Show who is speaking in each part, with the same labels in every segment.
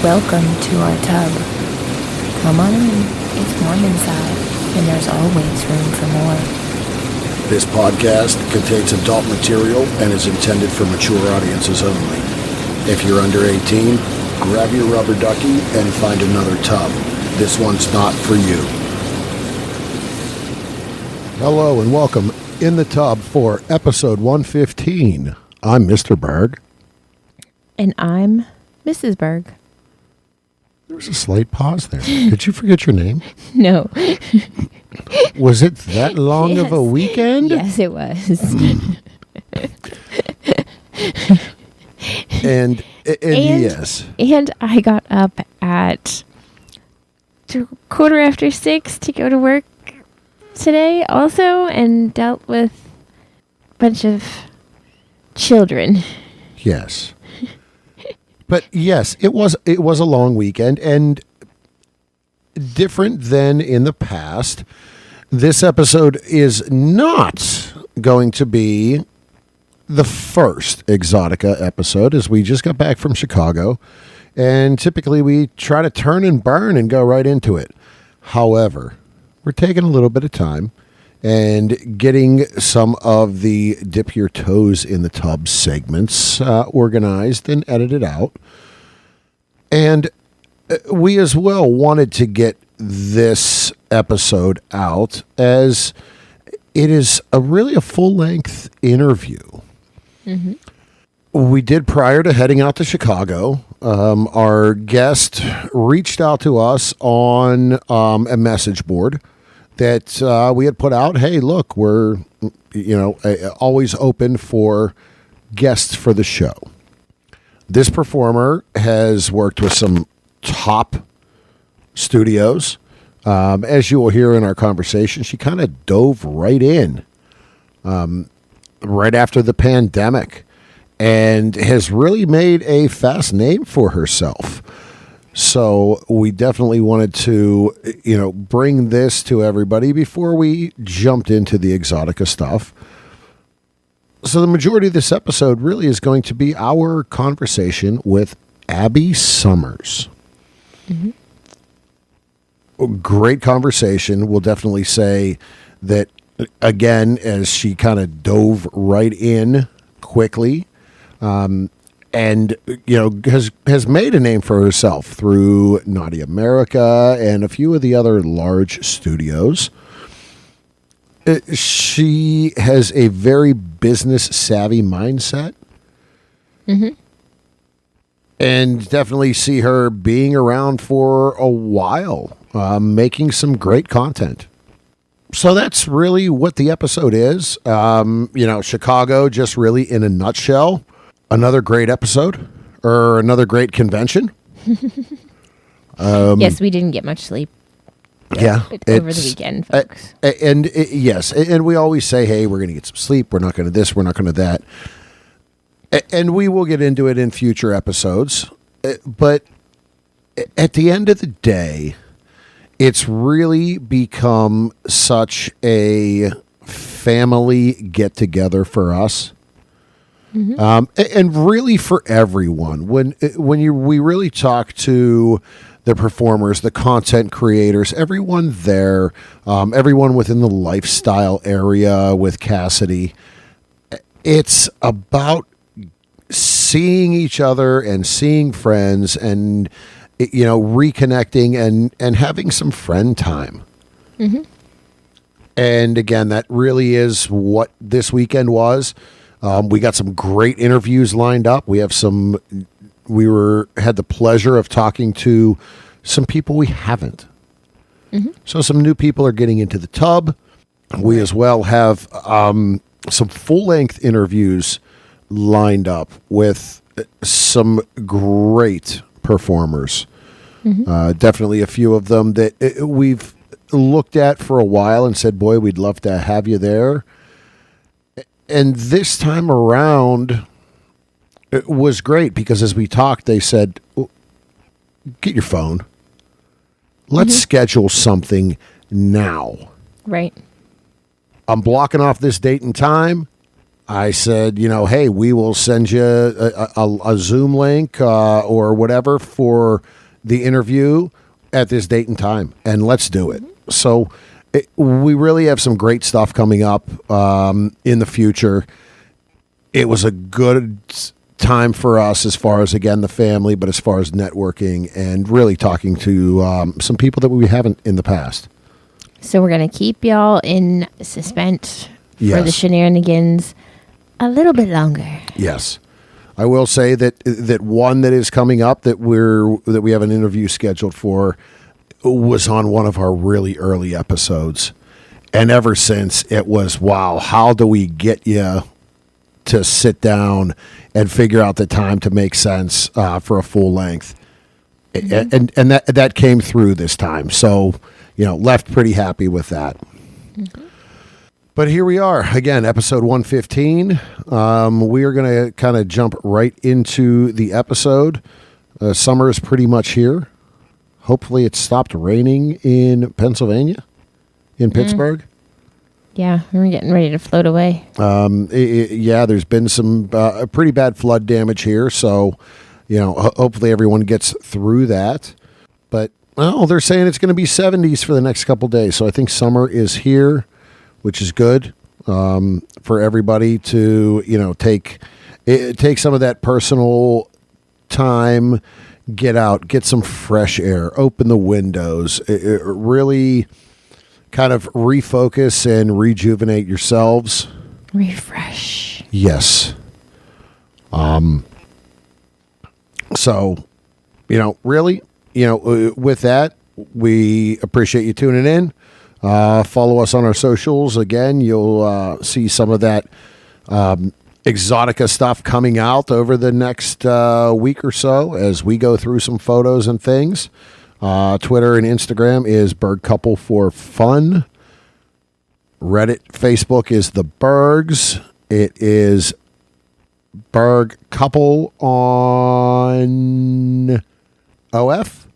Speaker 1: Welcome to our tub. Come on in. It's warm inside, and there's always room for more.
Speaker 2: This podcast contains adult material and is intended for mature audiences only. If you're under 18, grab your rubber ducky and find another tub. This one's not for you. Hello and welcome in the tub for episode 115. I'm Mr. Berg.
Speaker 1: And I'm Mrs. Berg.
Speaker 2: There was a slight pause there. Did you forget your name?
Speaker 1: No.
Speaker 2: Was it that long of a weekend?
Speaker 1: Yes, it was.
Speaker 2: And yes.
Speaker 1: And I got up at 6:15 to go to work today also and dealt with a bunch of children.
Speaker 2: Yes. But yes, it was a long weekend, and different than in the past. This episode is not going to be the first Exxxotica episode, as we just got back from Chicago, and typically we try to turn and burn and go right into it. However, we're taking a little bit of time and getting some of the dip your toes in the tub segments organized and edited out. And we as well wanted to get this episode out as it is really a full-length interview. Mm-hmm. We did prior to heading out to Chicago. Our guest reached out to us on a message board that we had put out. Hey, look, we're always open for guests for the show. This performer has worked with some top studios. As you will hear in our conversation, she kind of dove right in right after the pandemic and has really made a fast name for herself. So we definitely wanted to, bring this to everybody before we jumped into the Exxxotica stuff. So the majority of this episode really is going to be our conversation with Abby Summers. Mm-hmm. Great conversation. We'll definitely say that, again, as she kind of dove right in quickly, and has made a name for herself through Naughty America and a few of the other large studios. She has a very business savvy mindset. Mm-hmm. And definitely see her being around for a while, making some great content. So that's really what the episode is. Chicago, just really in a nutshell. Another great episode, or another great convention.
Speaker 1: Yes, we didn't get much sleep.
Speaker 2: Yeah,
Speaker 1: over the weekend, folks.
Speaker 2: Yes, and we always say, hey, we're going to get some sleep. We're not going to this. We're not going to that. And we will get into it in future episodes. But at the end of the day, it's really become such a family get-together for us. Mm-hmm. And really for everyone. When we really talk to the performers, the content creators, everyone there, everyone within the lifestyle area with Cassidy, it's about seeing each other and seeing friends and reconnecting and having some friend time. Mm-hmm. And again, that really is what this weekend was. We got some great interviews lined up. We have had the pleasure of talking to some people we haven't. Mm-hmm. So some new people are getting into the tub. We as well have some full-length interviews lined up with some great performers. Mm-hmm. Definitely a few of them that we've looked at for a while and said, boy, we'd love to have you there. And this time around, it was great because as we talked, they said, get your phone. Let's schedule something now.
Speaker 1: Right.
Speaker 2: I'm blocking off this date and time. I said, hey, we will send you a Zoom link or whatever for the interview at this date and time, and let's do it. So we really have some great stuff coming up in the future. It was a good time for us as far as, again, the family, but as far as networking and really talking to some people that we haven't in the past.
Speaker 1: So we're going to keep y'all in suspense for the
Speaker 2: Yes.
Speaker 1: shenanigans a little bit longer.
Speaker 2: Yes. I will say that one that is coming up that we have an interview scheduled for was on one of our really early episodes. And ever since, it was, wow, how do we get you to sit down and figure out the time to make sense for a full length? And that came through this time. So, left pretty happy with that. But here we are again, episode 115. We are going to kind of jump right into the episode. Summer is pretty much here. Hopefully it stopped raining in Pennsylvania, in Pittsburgh.
Speaker 1: Yeah, we're getting ready to float away.
Speaker 2: There's been some pretty bad flood damage here. So, hopefully everyone gets through that. But, they're saying it's going to be 70s for the next couple days. So I think summer is here, which is good for everybody to, take some of that personal time, get out, get some fresh air, open the windows, really kind of refocus and rejuvenate yourselves.
Speaker 1: Refresh.
Speaker 2: Yes. So, really, with that, we appreciate you tuning in. Follow us on our socials. Again, you'll see some of that Exxxotica stuff coming out over the next week or so as we go through some photos and things. Twitter and Instagram is Berg Couple for Fun. Reddit, Facebook is The Bergs. It is Berg Couple on OF,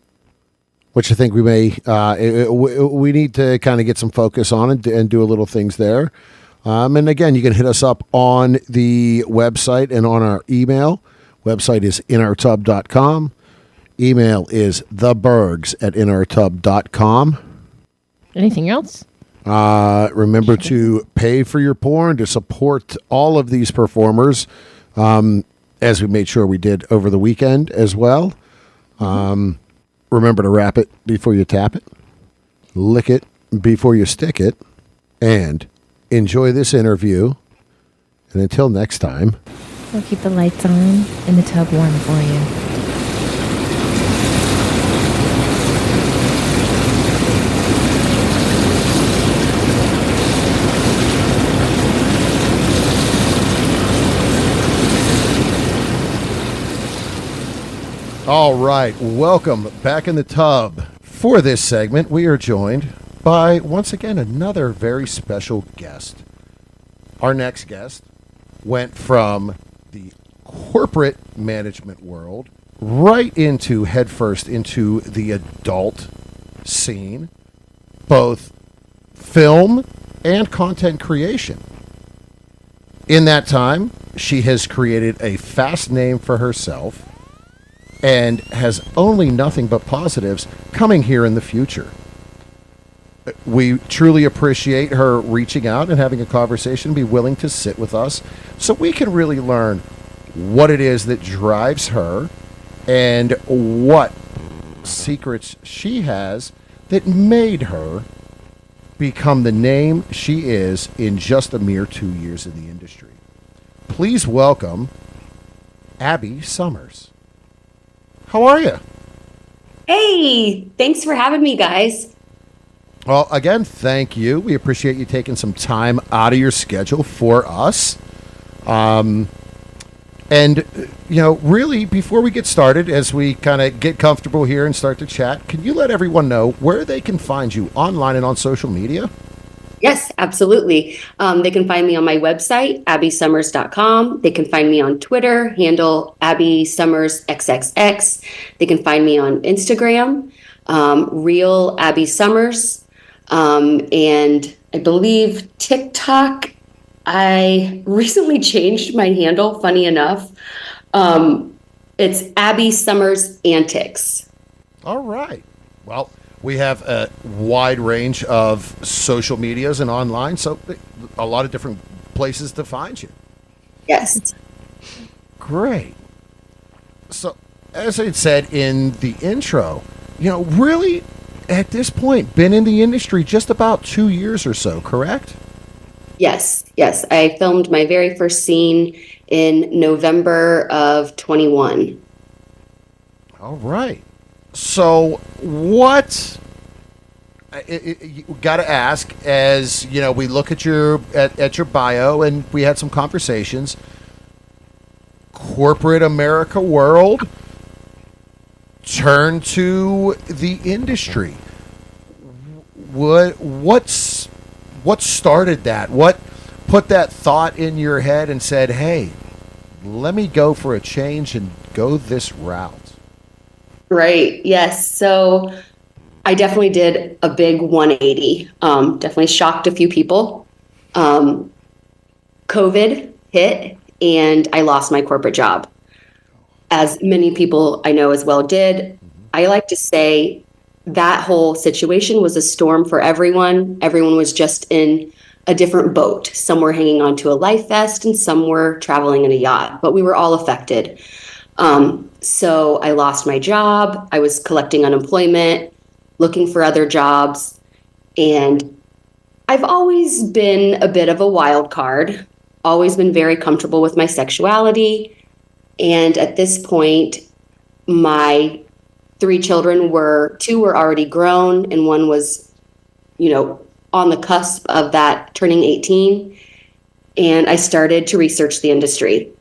Speaker 2: which I think we may, we need to kind of get some focus on it and do a little things there. And again, you can hit us up on the website and on our email. Website is inourtub.com. Email is thebergs@inourtub.com.
Speaker 1: Anything else?
Speaker 2: Remember to pay for your porn to support all of these performers, as we made sure we did over the weekend as well. Remember to wrap it before you tap it, lick it before you stick it, and enjoy this interview. And until next time,
Speaker 1: We'll keep the lights on and the tub warm for you.
Speaker 2: all right, welcome back in the tub. For this segment, we are joined by, once again, another very special guest. Our next guest went from the corporate management world right into headfirst into the adult scene, both film and content creation. In that time, she has created a fast name for herself and has only nothing but positives coming here in the future. We truly appreciate her reaching out and having a conversation, be willing to sit with us so we can really learn what it is that drives her and what secrets she has that made her become the name she is in just a mere 2 years in the industry. Please welcome Abby Summers. How are you?
Speaker 3: Hey, thanks for having me, guys.
Speaker 2: Well, again, thank you. We appreciate you taking some time out of your schedule for us. Really, before we get started, as we kind of get comfortable here and start to chat, can you let everyone know where they can find you online and on social media?
Speaker 3: Yes, absolutely. They can find me on my website, abbysummers.com. They can find me on Twitter, handle AbbySummersXXX. They can find me on Instagram, Real Abby Summers. And I believe TikTok I recently changed my handle, funny enough. It's Abby Summers Antics.
Speaker 2: All right. Well, we have a wide range of social medias and online, so a lot of different places to find you.
Speaker 3: Yes.
Speaker 2: Great. So, as I said in the intro, really at this point, been in the industry just about 2 years or so, correct?
Speaker 3: Yes. Yes. I filmed my very first scene in November of 21.
Speaker 2: All right. So, what? You got to ask, as we look at your bio, and we had some conversations. Corporate America world, turn to the industry. What started that? What put that thought in your head and said, "Hey, let me go for a change and go this route"?
Speaker 3: Right. Yes. So I definitely did a big 180. Definitely shocked a few people. Um, COVID hit and I lost my corporate job, as many people I know as well did. I like to say that whole situation was a storm for everyone. Everyone was just in a different boat. Some were hanging onto a life vest and some were traveling in a yacht, but we were all affected. So I lost my job. I was collecting unemployment, looking for other jobs. And I've always been a bit of a wild card, always been very comfortable with my sexuality. And at this point, my three children two were already grown, and one was, on the cusp of that turning 18. And I started to research the industry.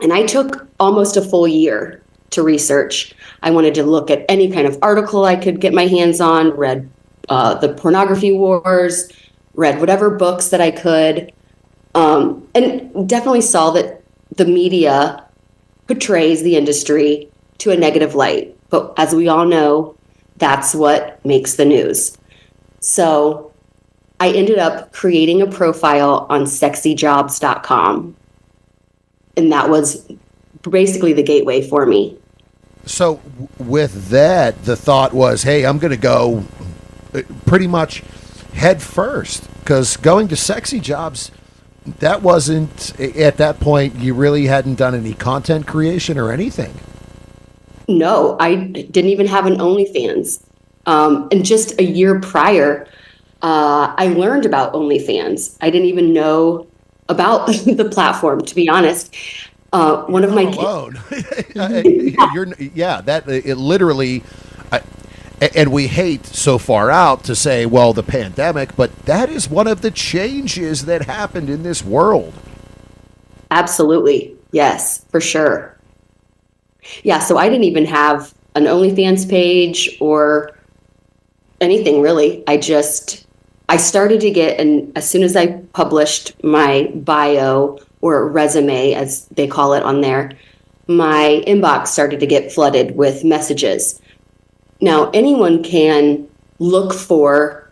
Speaker 3: And I took almost a full year to research. I wanted to look at any kind of article I could get my hands on, read the pornography wars, read whatever books that I could, and definitely saw that the media portrays the industry to a negative light. But as we all know, that's what makes the news. So I ended up creating a profile on sexyjobs.com. And that was basically the gateway for me.
Speaker 2: So, with that, the thought was, hey, I'm going to go pretty much head first, because going to Sexy Jobs, that wasn't, at that point, you really hadn't done any content creation or anything.
Speaker 3: No, I didn't even have an OnlyFans. And just a year prior, I learned about OnlyFans. I didn't even know about the platform, to be honest. One of my
Speaker 2: alone. It literally, and we hate so far out to say, well, the pandemic, but that is one of the changes that happened in this world.
Speaker 3: Absolutely. Yes, for sure. Yeah, so I didn't even have an OnlyFans page or anything really. I started to get, and as soon as I published my bio or resume, as they call it on there, my inbox started to get flooded with messages. Now, anyone can look for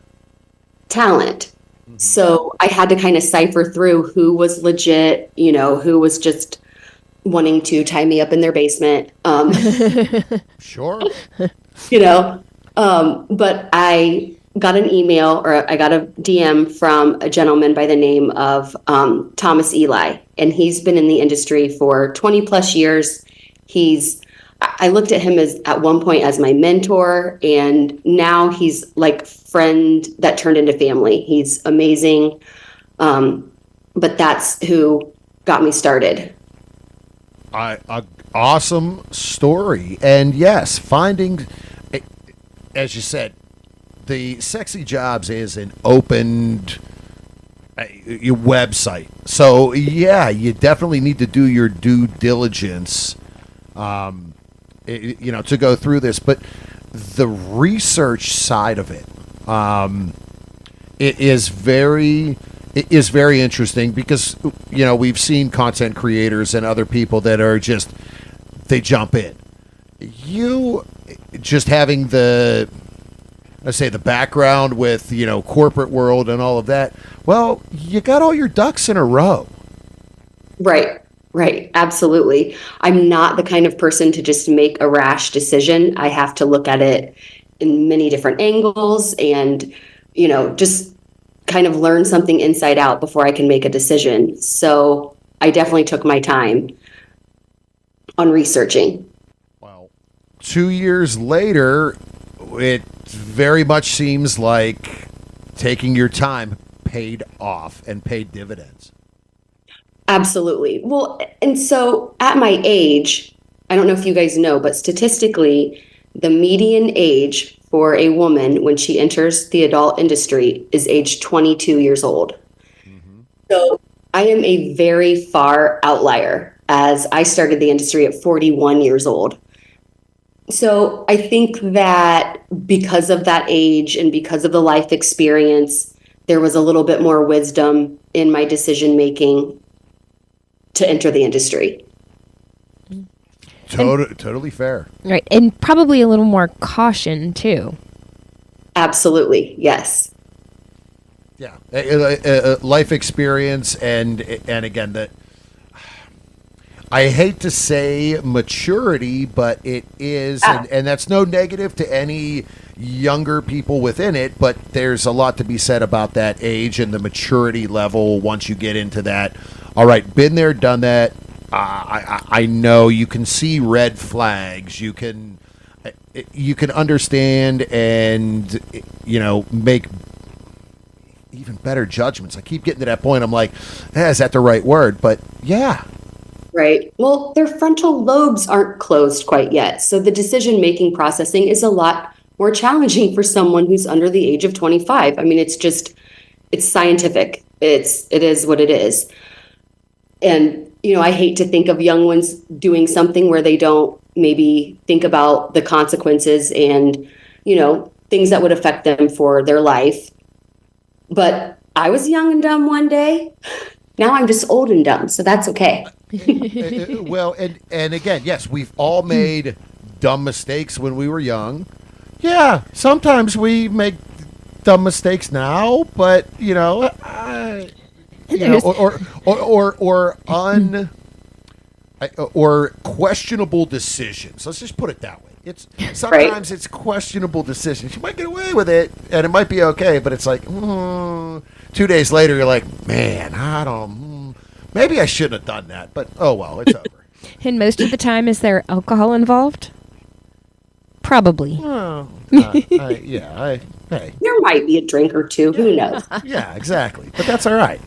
Speaker 3: talent. Mm-hmm. So I had to kind of cipher through who was legit, who was just wanting to tie me up in their basement.
Speaker 2: Sure.
Speaker 3: But I got an email, or I got a DM from a gentleman by the name of Thomas Eli, and he's been in the industry for 20 plus years. I looked at him at one point as my mentor, and now he's like friend that turned into family. He's amazing. But that's who got me started.
Speaker 2: Awesome story. And yes, finding, as you said, the Sexy Jobs is an opened your website. So yeah, you definitely need to do your due diligence, to go through this. But the research side of it, it is very interesting, because we've seen content creators and other people that are just, they jump in. You just having I say the background with, corporate world and all of that. Well, you got all your ducks in a row.
Speaker 3: Right. Right. Absolutely. I'm not the kind of person to just make a rash decision. I have to look at it in many different angles and, just kind of learn something inside out before I can make a decision. So I definitely took my time on researching.
Speaker 2: Wow. 2 years later, it very much seems like taking your time paid off and paid dividends.
Speaker 3: Absolutely. Well, and so at my age, I don't know if you guys know, but statistically, the median age for a woman when she enters the adult industry is age 22 years old.
Speaker 2: Mm-hmm.
Speaker 3: So I am a very far outlier as I started the industry at 41 years old. So I think that because of that age and because of the life experience, there was a little bit more wisdom in my decision making to enter the industry.
Speaker 2: Totally fair.
Speaker 1: Right. And probably a little more caution, too.
Speaker 3: Absolutely. Yes.
Speaker 2: Yeah. Life experience and again, that I hate to say maturity, but it is, and that's no negative to any younger people within it, but there's a lot to be said about that age and the maturity level once you get into that. All right, been there, done that. I know you can see red flags. You can understand and make even better judgments. I keep getting to that point. I'm like, is that the right word? But yeah.
Speaker 3: Right. Well, their frontal lobes aren't closed quite yet. So the decision-making processing is a lot more challenging for someone who's under the age of 25. I mean, it's scientific. It is what it is. And, I hate to think of young ones doing something where they don't maybe think about the consequences and, things that would affect them for their life. But I was young and dumb one day. Now I'm just old and dumb, so that's okay.
Speaker 2: Well, and again, yes, we've all made dumb mistakes when we were young. Yeah, sometimes we make dumb mistakes now, but or questionable decisions. Let's just put it that way. Sometimes it's questionable decisions. You might get away with it, and it might be okay, but it's like 2 days later, you're like, man, maybe I shouldn't have done that. But oh well, it's over.
Speaker 1: And most of the time, is there alcohol involved? Probably.
Speaker 2: Oh, hey.
Speaker 3: There might be a drink or two. Who knows?
Speaker 2: Yeah, exactly. But that's all right.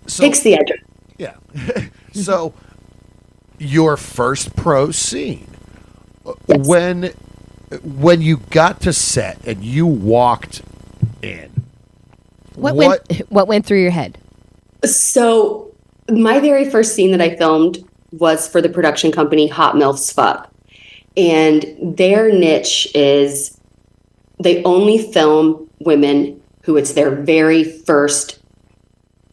Speaker 2: So,
Speaker 3: Takes the edge.
Speaker 2: Yeah. So, your first pro scene,
Speaker 3: Yes.
Speaker 2: when you got to set and you walked in,
Speaker 1: What went through your head?
Speaker 3: So my very first scene that I filmed was for the production company Hot MILFs Fuck. And their niche is they only film women who it's their very first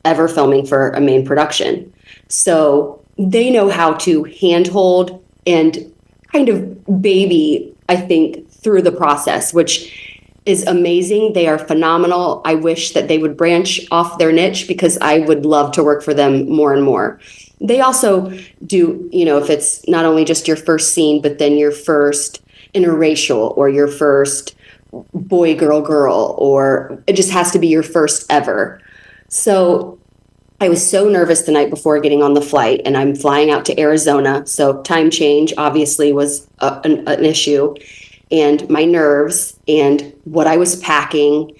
Speaker 3: ever filming for a main production. So they know how to handhold and kind of baby, I think, through the process, which is amazing. They are phenomenal. I wish that they would branch off their niche because I would love to work for them more and more. They also do, if it's not only just your first scene, but then your first interracial or your first boy, girl, or it just has to be your first ever. So I was so nervous the night before getting on the flight, and I'm flying out to Arizona. So time change obviously was an issue, and my nerves and what I was packing.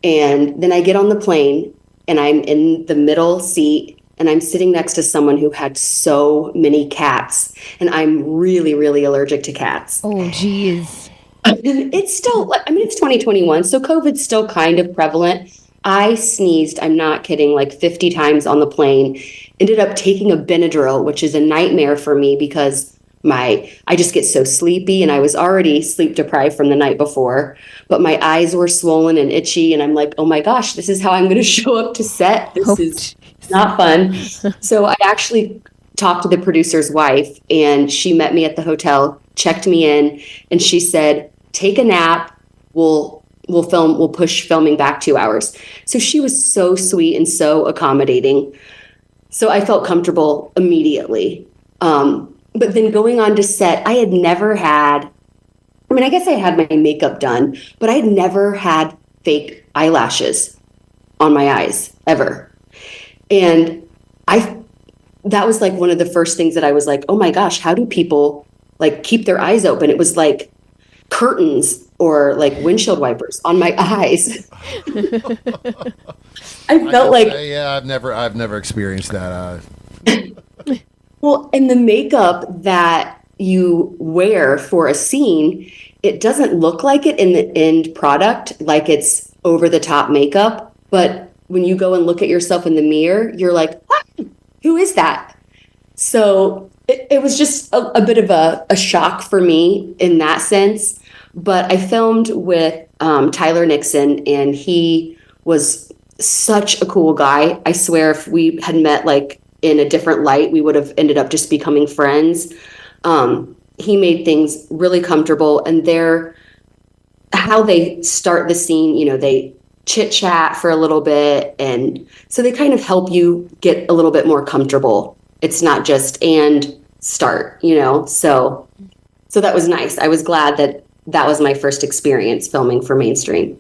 Speaker 3: And then I get on the plane and I'm in the middle seat and I'm sitting next to someone who had so many cats, and I'm really, really allergic to cats.
Speaker 1: Oh, geez.
Speaker 3: It's still, it's 2021, so COVID's still kind of prevalent. I sneezed, I'm not kidding, like 50 times on the plane. Ended up taking a Benadryl, which is a nightmare for me because I just get so sleepy, and I was already sleep deprived from the night before, but my eyes were swollen and itchy, and I'm like, oh my gosh, this is how I'm going to show up to set. This is not fun. So I actually talked to the producer's wife, and she met me at the hotel, checked me in, and she said, take a nap. We'll push filming back 2 hours. So she was so sweet and so accommodating. So I felt comfortable immediately. But then going on to set, I had never had, I mean, I guess I had my makeup done, but I had never had fake eyelashes on my eyes ever. And that was like one of the first things that I was like, oh my gosh, how do people like keep their eyes open? It was like curtains or like windshield wipers on my eyes. I felt like,
Speaker 2: yeah, I've never experienced that.
Speaker 3: well, and the makeup that you wear for a scene, it doesn't look like it in the end product, like it's over the top makeup. But when you go and look at yourself in the mirror, you're like, ah, who is that? So it was just a bit of a shock for me in that sense. But I filmed with Tyler Nixon, and he was such a cool guy. I swear if we had met like in a different light, we would have ended up just becoming friends. He made things really comfortable, and how they start the scene, you know, they chit chat for a little bit. And so they kind of help you get a little bit more comfortable. It's not just and start, you know, so that was nice. I was glad that was my first experience filming for mainstream.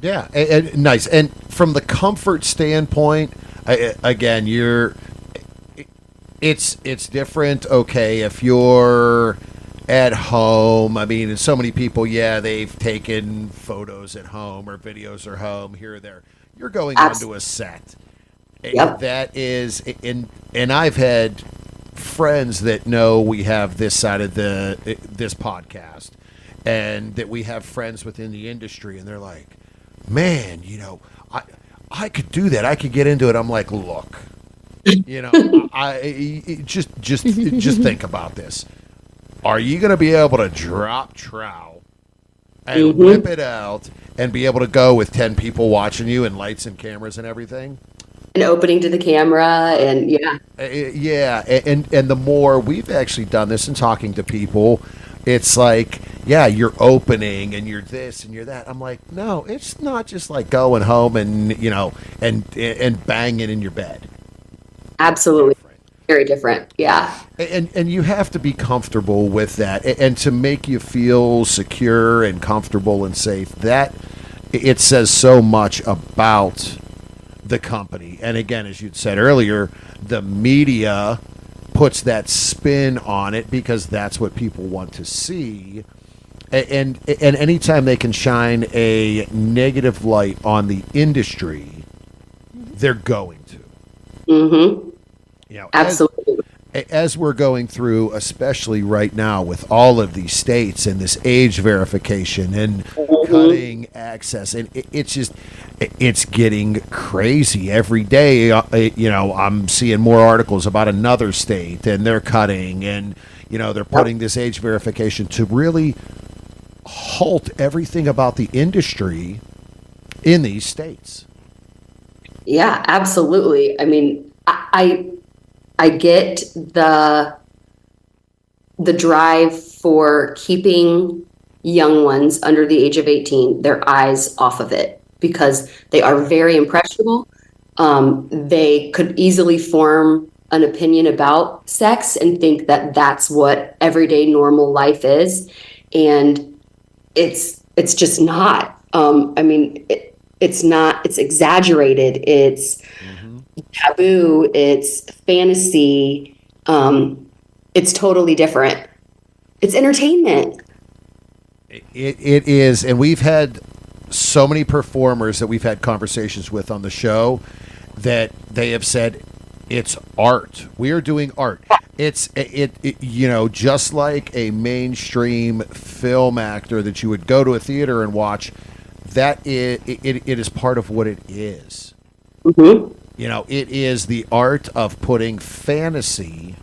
Speaker 2: Yeah, and nice. And from the comfort standpoint, again, it's different. Okay, if you're at home, I mean, and so many people, yeah, they've taken photos at home or videos at home here or there. You're going onto a set.
Speaker 3: Yep.
Speaker 2: That is, and I've had friends that know we have this side of this podcast, and that we have friends within the industry, and they're like, man, you know, I could do that. I could get into it. I'm like, look, you know, just think about this. Are you going to be able to drop trowel and whip it out and be able to go with 10 people watching you and lights and cameras and everything?
Speaker 3: And opening to the camera, and
Speaker 2: yeah, and the more we've actually done this and talking to people, it's like, yeah, you're opening and you're this and you're that. I'm like, no, it's not just like going home and, you know, and banging in your bed.
Speaker 3: Absolutely. Very different. Yeah.
Speaker 2: And you have to be comfortable with that, and to make you feel secure and comfortable and safe. That it says so much about the company. And again, as you'd said earlier, the media puts that spin on it because that's what people want to see. And anytime they can shine a negative light on the industry, they're going to.
Speaker 3: Mm-hmm.
Speaker 2: You know,
Speaker 3: absolutely.
Speaker 2: As we're going through, especially right now with all of these states and this age verification and cutting access, and it's getting crazy every day. You know, I'm seeing more articles about another state, and they're cutting, and you know, they're putting this age verification to really halt everything about the industry in these states.
Speaker 3: Yeah, absolutely. I mean, I get the drive for keeping young ones under the age of 18, their eyes off of it, because they are very impressionable. They could easily form an opinion about sex and think that that's what everyday normal life is. And it's just not. I mean, it's not, it's exaggerated. It's taboo, it's fantasy, it's totally different. It's entertainment.
Speaker 2: It is, and we've had so many performers that we've had conversations with on the show that they have said it's art. We are doing art. It you know, just like a mainstream film actor that you would go to a theater and watch, that it is part of what it is.
Speaker 3: Mm-hmm.
Speaker 2: You know, it is the art of putting fantasy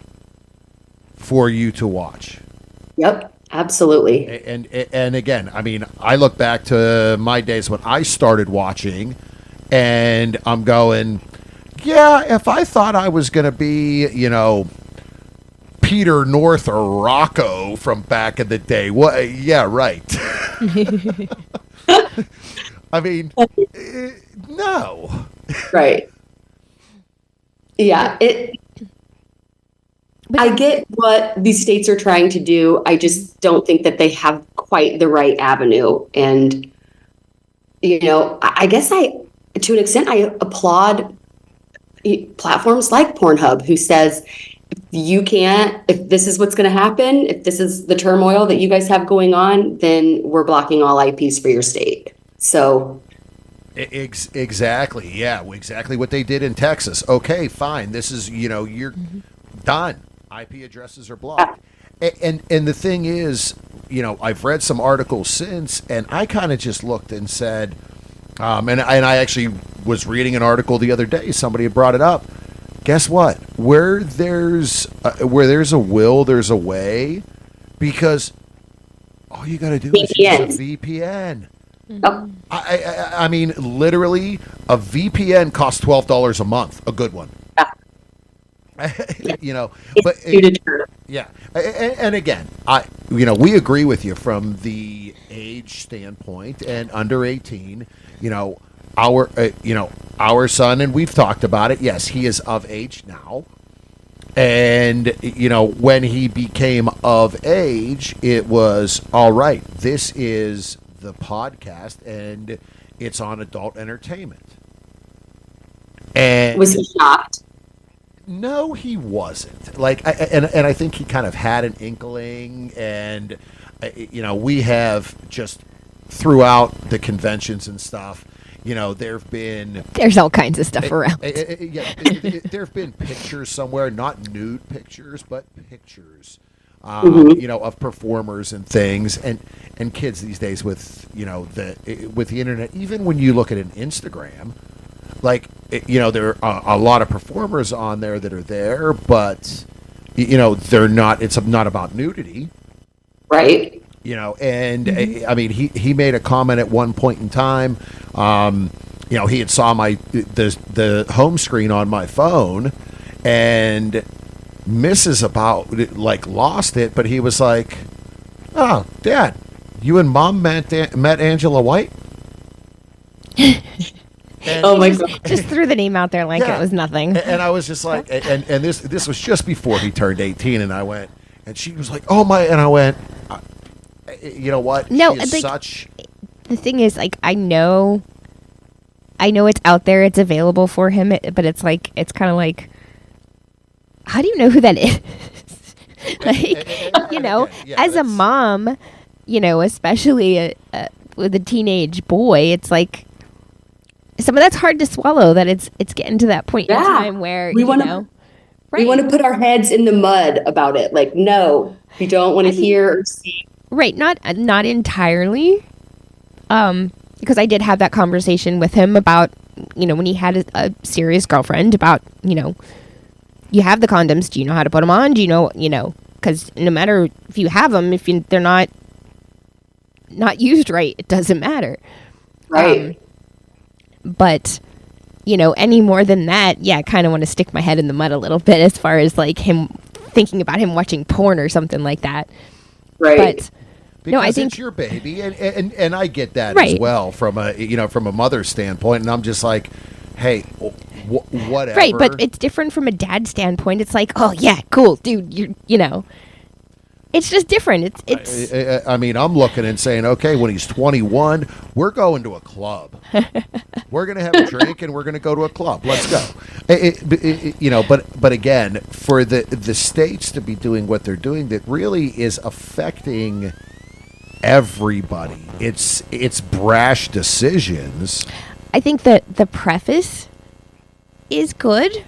Speaker 2: for you to watch.
Speaker 3: Yep, absolutely.
Speaker 2: And again, I mean, I look back to my days when I started watching, and I'm going, yeah, if I thought I was going to be, you know, Peter North or Rocco from back in the day. What? Yeah, right. I mean, no.
Speaker 3: Right. Yeah. I get what these states are trying to do. I just don't think that they have quite the right avenue. And, I guess to an extent, I applaud platforms like Pornhub, who says, if this is what's going to happen, if this is the turmoil that you guys have going on, then we're blocking all IPs for your state. So.
Speaker 2: Exactly. Yeah. Exactly what they did in Texas. Okay, fine. This is, you're done. IP addresses are blocked. And the thing is, I've read some articles since, and I kind of just looked and said, and I actually was reading an article the other day. Somebody had brought it up. Guess what? Where there's a will, there's a way, because all you got to do is use a VPN.
Speaker 3: Oh.
Speaker 2: I mean, literally, a VPN costs $12 a month, a good one. But yeah, and again, we agree with you from the age standpoint, and under 18, our son, and we've talked about it. Yes, he is of age now, and when he became of age, it was all right. This is the podcast, and it's on adult entertainment. And
Speaker 3: was he shocked?
Speaker 2: No, he wasn't. And I think he kind of had an inkling, and we have just throughout the conventions and stuff. There's
Speaker 4: all kinds of stuff around.
Speaker 2: There have been pictures somewhere, not nude pictures, but pictures, of performers and things, and kids these days with the internet. Even when you look at an Instagram. There are a lot of performers on there that are there, but, they're not, it's not about nudity.
Speaker 3: Right.
Speaker 2: And I mean, he made a comment at one point in time, he had saw the home screen on my phone, and Mrs. lost it, but he was like, "Oh, Dad, you and Mom met Angela White?"
Speaker 3: And oh my God!
Speaker 4: Just threw the name out there like it was nothing.
Speaker 2: And I was just like, and this was just before he turned 18, and I went, and she was like, "Oh my!" And I went, "You know what?
Speaker 4: No,
Speaker 2: she is such."
Speaker 4: The thing is, I know it's out there, it's available for him, but it's kind of like, how do you know who that is? As a mom, especially with a teenage boy, it's like. Some of that's hard to swallow. That it's getting to that point in time where
Speaker 3: we want to put our heads in the mud about it. Like, no, we don't want to hear or see.
Speaker 4: Right, not entirely. Because I did have that conversation with him about when he had a serious girlfriend about you have the condoms. Do you know how to put them on? Do you know because no matter if you have them, if they're not used right, it doesn't matter.
Speaker 3: Right.
Speaker 4: But, any more than that, I kind of want to stick my head in the mud a little bit as far as him thinking about him watching porn or something like that.
Speaker 3: Right.
Speaker 4: But
Speaker 2: because I think it's your baby, and I get that as well from a mother's standpoint, and I'm just like, hey, whatever.
Speaker 4: Right, but it's different from a dad's standpoint. It's like, oh yeah, cool, dude, it's just different. It's.
Speaker 2: I mean, I'm looking and saying, okay, when he's 21, we're going to a club. We're going to have a drink and we're going to go to a club. Let's go. But again, for the states to be doing what they're doing, that really is affecting everybody. It's brash decisions.
Speaker 4: I think that the preface is good.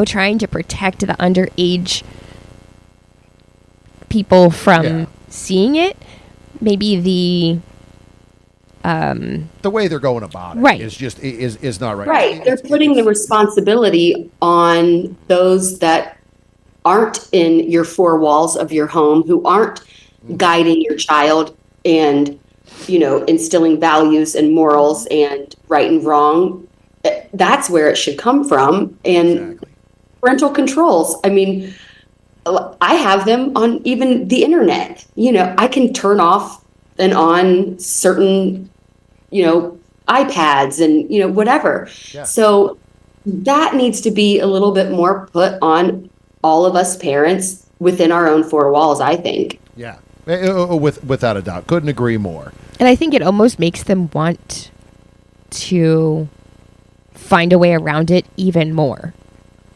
Speaker 4: Trying to protect the underage people from seeing it. Maybe
Speaker 2: the way they're going about it is just is not right.
Speaker 3: Right. They're putting the responsibility on those that aren't in your four walls of your home, who aren't guiding your child and instilling values and morals and right and wrong. That's where it should come from. And parental controls. I mean, I have them on even the internet. I can turn off and on certain, iPads and, whatever.
Speaker 2: Yeah.
Speaker 3: So that needs to be a little bit more put on all of us parents within our own four walls, I think.
Speaker 2: Yeah. Without a doubt. Couldn't agree more.
Speaker 4: And I think it almost makes them want to find a way around it even more.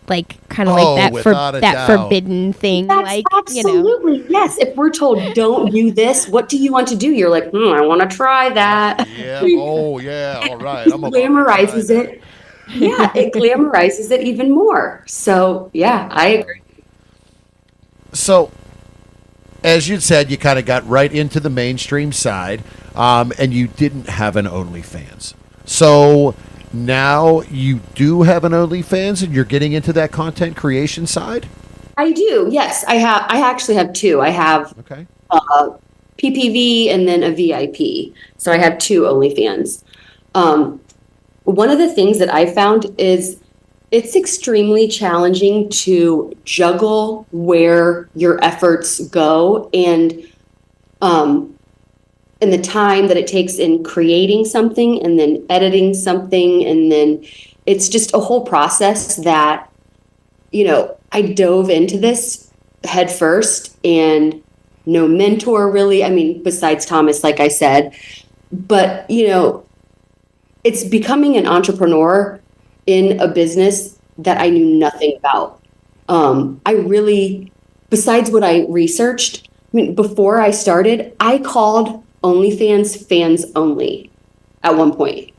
Speaker 4: Like kind of like that forbidden thing.
Speaker 3: That's
Speaker 4: like,
Speaker 3: absolutely, yes. If we're told don't do this, what do you want to do? You're like, I want to try that.
Speaker 2: Yeah. Oh, yeah. All right.
Speaker 3: It glamorizes it. Yeah, it glamorizes it even more. So, yeah, I agree.
Speaker 2: So, as you said, you kind of got right into the mainstream side, and you didn't have an OnlyFans. So now you do have an OnlyFans, and you're getting into that content creation side?
Speaker 3: I do. Yes, I have. I actually have two. I have
Speaker 2: Okay.
Speaker 3: PPV and then a VIP. So I have two OnlyFans. One of the things that I found is it's extremely challenging to juggle where your efforts go and the time that it takes in creating something and then editing something. And then it's just a whole process that, I dove into this head first and no mentor really. I mean, besides Thomas, like I said, but, it's becoming an entrepreneur in a business that I knew nothing about. I really, besides what I researched, before I started, I called OnlyFans fans only at one point.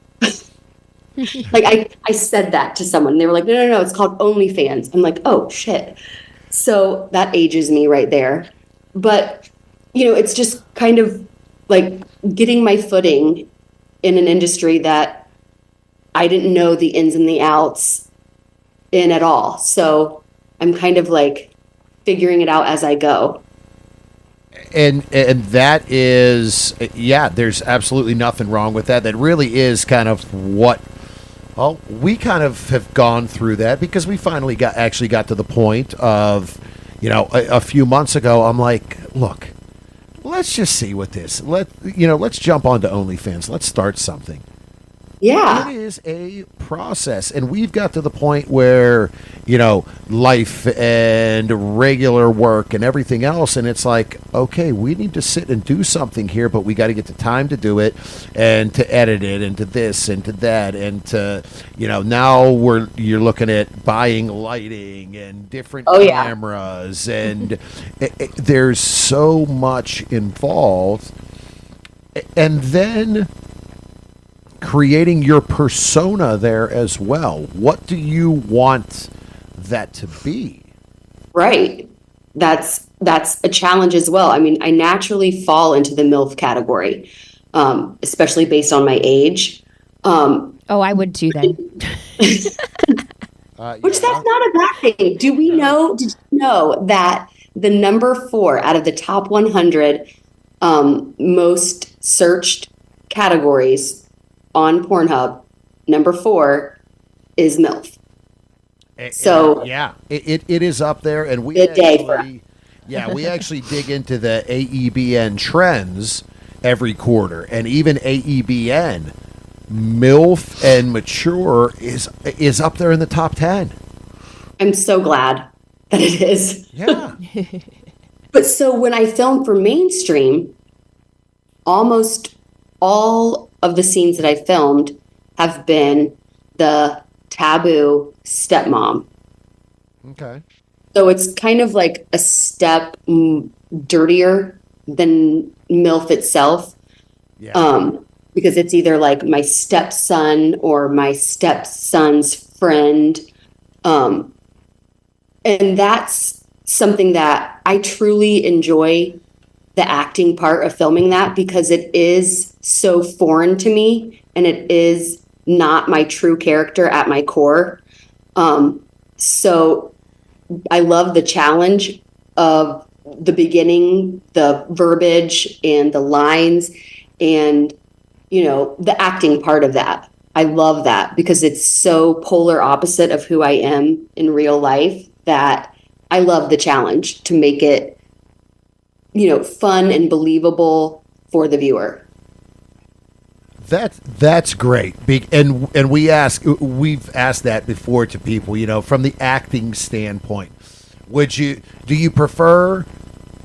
Speaker 3: Like I said that to someone and they were like, no, it's called OnlyFans. I'm like, oh shit. So that ages me right there. But, it's just kind of like getting my footing in an industry that I didn't know the ins and the outs in at all. So I'm kind of like figuring it out as I go.
Speaker 2: And that is, yeah, there's absolutely nothing wrong with that. That really is kind of what, well, we kind of have gone through that because we finally got to the point of, a few months ago, I'm like, look, let's just see what this, let's jump onto OnlyFans. Let's start something.
Speaker 3: Yeah.
Speaker 2: It is a process. And we've got to the point where, life and regular work and everything else. And it's like, okay, we need to sit and do something here, but we got to get the time to do it and to edit it and to this and to that. And to, now you're looking at buying lighting and different cameras. And there's so much involved. And then creating your persona there as well. What do you want that to be?
Speaker 3: Right. That's a challenge as well. I mean, I naturally fall into the MILF category, especially based on my age.
Speaker 4: Oh, I would too then.
Speaker 3: Which that's not a bad thing. Did you know that the number 4 out of the top 100 most searched categories on Pornhub, number 4 is MILF. So
Speaker 2: yeah, it is up there, and we actually dig into the AEBN trends every quarter, and even AEBN MILF and mature is up there in the top 10.
Speaker 3: I'm so glad that it is.
Speaker 2: Yeah.
Speaker 3: But so when I film for mainstream, almost all of the scenes that I filmed have been the taboo stepmom.
Speaker 2: Okay.
Speaker 3: So it's kind of like a step dirtier than MILF itself.
Speaker 2: Yeah.
Speaker 3: Because it's either like my stepson or my stepson's friend. And that's something that I truly enjoy, the acting part of filming that, because it is so foreign to me and it is not my true character at my core. So I love the challenge of the beginning, the verbiage and the lines and, the acting part of that. I love that because it's so polar opposite of who I am in real life that I love the challenge to make it, fun and believable for the viewer.
Speaker 2: That's great. And we've asked that before to people, from the acting standpoint. Do you prefer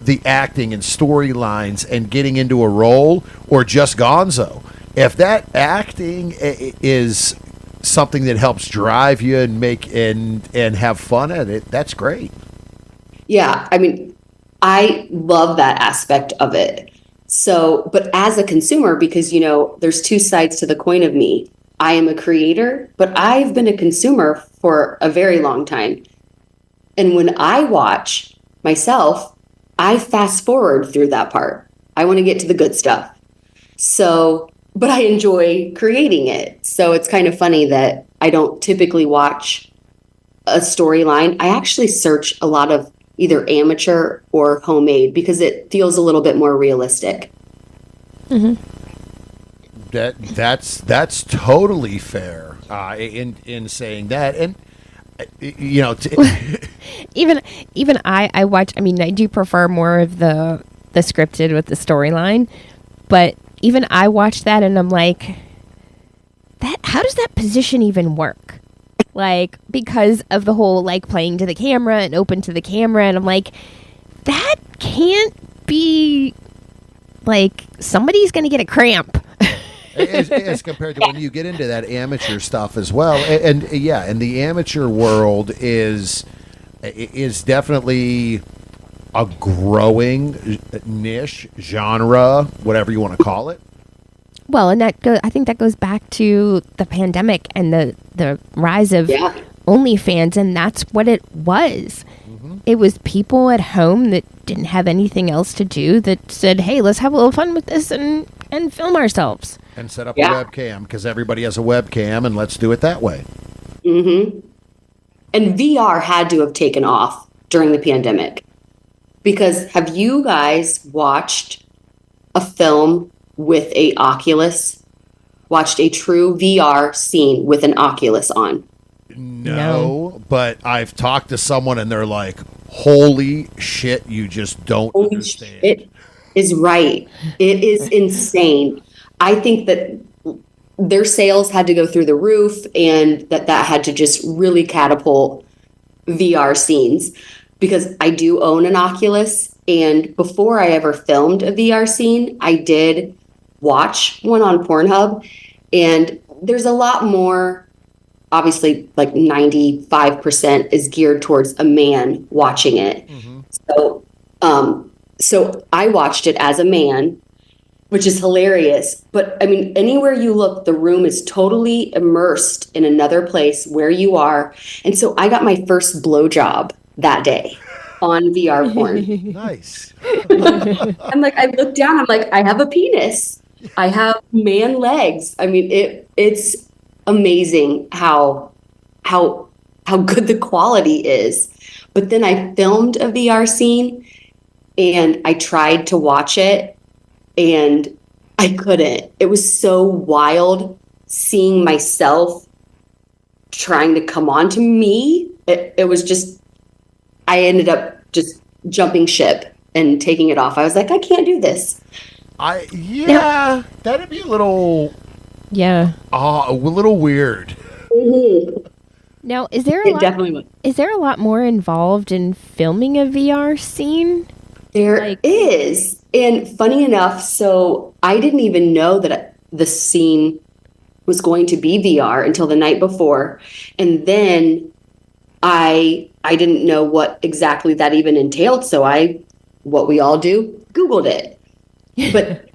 Speaker 2: the acting and storylines and getting into a role, or just gonzo? If that acting is something that helps drive you and make and have fun at it, that's great.
Speaker 3: Yeah, I mean, I love that aspect of it. So, but as a consumer, because, there's two sides to the coin of me. I am a creator, but I've been a consumer for a very long time. And when I watch myself, I fast forward through that part. I want to get to the good stuff. So, but I enjoy creating it. So it's kind of funny that I don't typically watch a storyline. I actually search a lot of either amateur or homemade because it feels a little bit more realistic.
Speaker 4: Mm-hmm.
Speaker 2: That's totally fair in saying that. And
Speaker 4: even I watch. I mean, I do prefer more of the scripted with the storyline, but even I watch that and I'm like, that how does that position even work? Like, because of the whole like playing to the camera and open to the camera, and I'm like, that can't be, like, somebody's gonna get a cramp.
Speaker 2: as compared to when you get into that amateur stuff as well, and the amateur world is definitely a growing niche genre, whatever you want to call it.
Speaker 4: Well, and I think that goes back to the pandemic and the rise of OnlyFans, and that's what it was. Mm-hmm. It was people at home that didn't have anything else to do that said, "Hey, let's have a little fun with this and film ourselves."
Speaker 2: And set up a webcam, because everybody has a webcam, and let's do it that way.
Speaker 3: Mm-hmm. And VR had to have taken off during the pandemic. Because have you guys watched a film with a Oculus? Watched a true VR scene with an Oculus on?
Speaker 2: No, but I've talked to someone and they're like, holy shit, you just don't understand.
Speaker 3: It is right. It is insane. I think that their sales had to go through the roof, and that had to just really catapult VR scenes, because I do own an Oculus, and before I ever filmed a VR scene, I did watch one on Pornhub, and there's a lot more. Obviously, like 95% is geared towards a man watching it. Mm-hmm. So I watched it as a man, which is hilarious. But I mean, anywhere you look, the room is totally immersed in another place where you are. And so I got my first blowjob that day on VR porn.
Speaker 2: Nice.
Speaker 3: I'm like, I look down, I'm like, I have a penis. I have man legs. I mean, it's amazing how good the quality is. But then I filmed a VR scene and I tried to watch it and I couldn't. It was so wild seeing myself trying to come on to me. It was just, I ended up just jumping ship and taking it off. I was like, I can't do this.
Speaker 2: That'd be a little...
Speaker 4: Yeah.
Speaker 2: A little weird.
Speaker 3: Mm-hmm.
Speaker 4: Now, is there a lot more involved in filming a VR scene?
Speaker 3: There is. And funny enough, so I didn't even know that the scene was going to be VR until the night before. And then I didn't know what exactly that even entailed. So what we all do, Googled it. But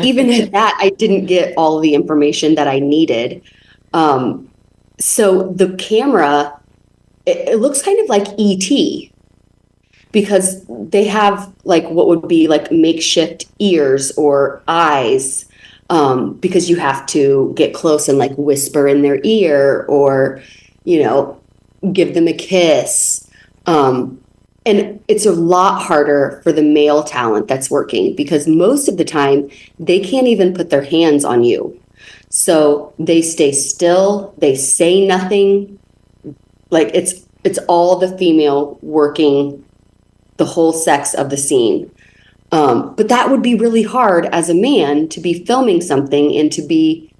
Speaker 3: even at that, I didn't get all of the information that I needed. So the camera, it looks kind of like ET, because they have like what would be like makeshift ears or eyes, because you have to get close and like whisper in their ear or, give them a kiss. And it's a lot harder for the male talent that's working, because most of the time they can't even put their hands on you. So they stay still, they say nothing. Like, it's it's all the female working the whole sex of the scene. But that would be really hard as a man to be filming something and to be,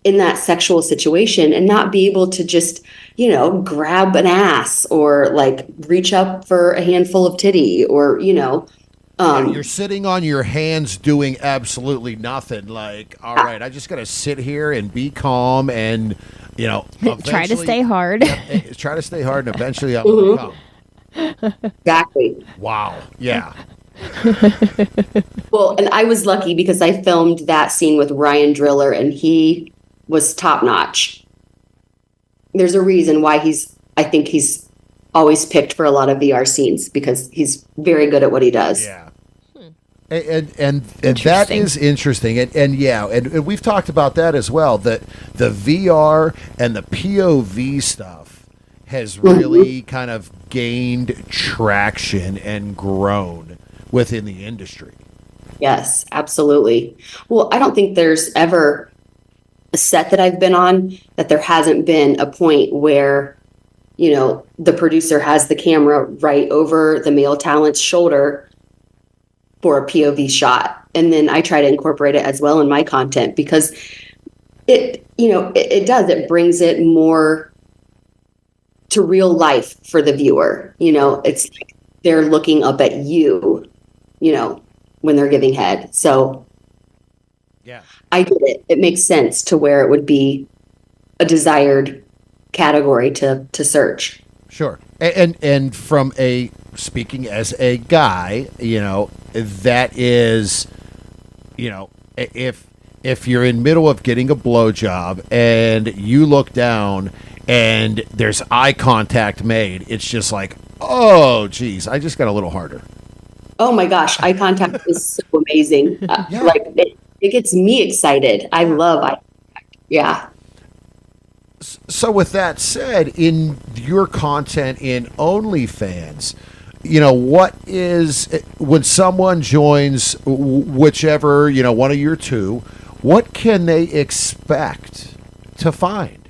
Speaker 3: in that sexual situation and not be able to just, grab an ass or like reach up for a handful of titty or,
Speaker 2: you're sitting on your hands doing absolutely nothing. Like, all right, I just got to sit here and be calm and,
Speaker 4: Try to stay hard.
Speaker 2: Try to stay hard and eventually I'm going to come.
Speaker 3: Exactly.
Speaker 2: Wow. Yeah.
Speaker 3: Well, and I was lucky because I filmed that scene with Ryan Driller and he was top notch. There's a reason why I think he's always picked for a lot of VR scenes because he's very good at what he does.
Speaker 2: Yeah. And that is interesting. And we've talked about that as well, that the VR and the POV stuff has really kind of gained traction and grown within the industry.
Speaker 3: Yes, absolutely. Well, I don't think there's ever a set that I've been on that there hasn't been a point where, the producer has the camera right over the male talent's shoulder for a POV shot. And then I try to incorporate it as well in my content because it brings it more to real life for the viewer. It's like they're looking up at you, when they're giving head. So
Speaker 2: yeah,
Speaker 3: I get it. It makes sense to where it would be a desired category to search.
Speaker 2: Sure. And from speaking as a guy, that is, if you're in middle of getting a blowjob and you look down and there's eye contact made, it's just like, oh, geez, I just got a little harder.
Speaker 3: Oh my gosh, eye contact is so amazing.
Speaker 2: Yeah.
Speaker 3: Like it gets me excited. I love eye contact. Yeah.
Speaker 2: So with that said, in your content in OnlyFans, what is, when someone joins whichever, one of your two, what can they expect to find?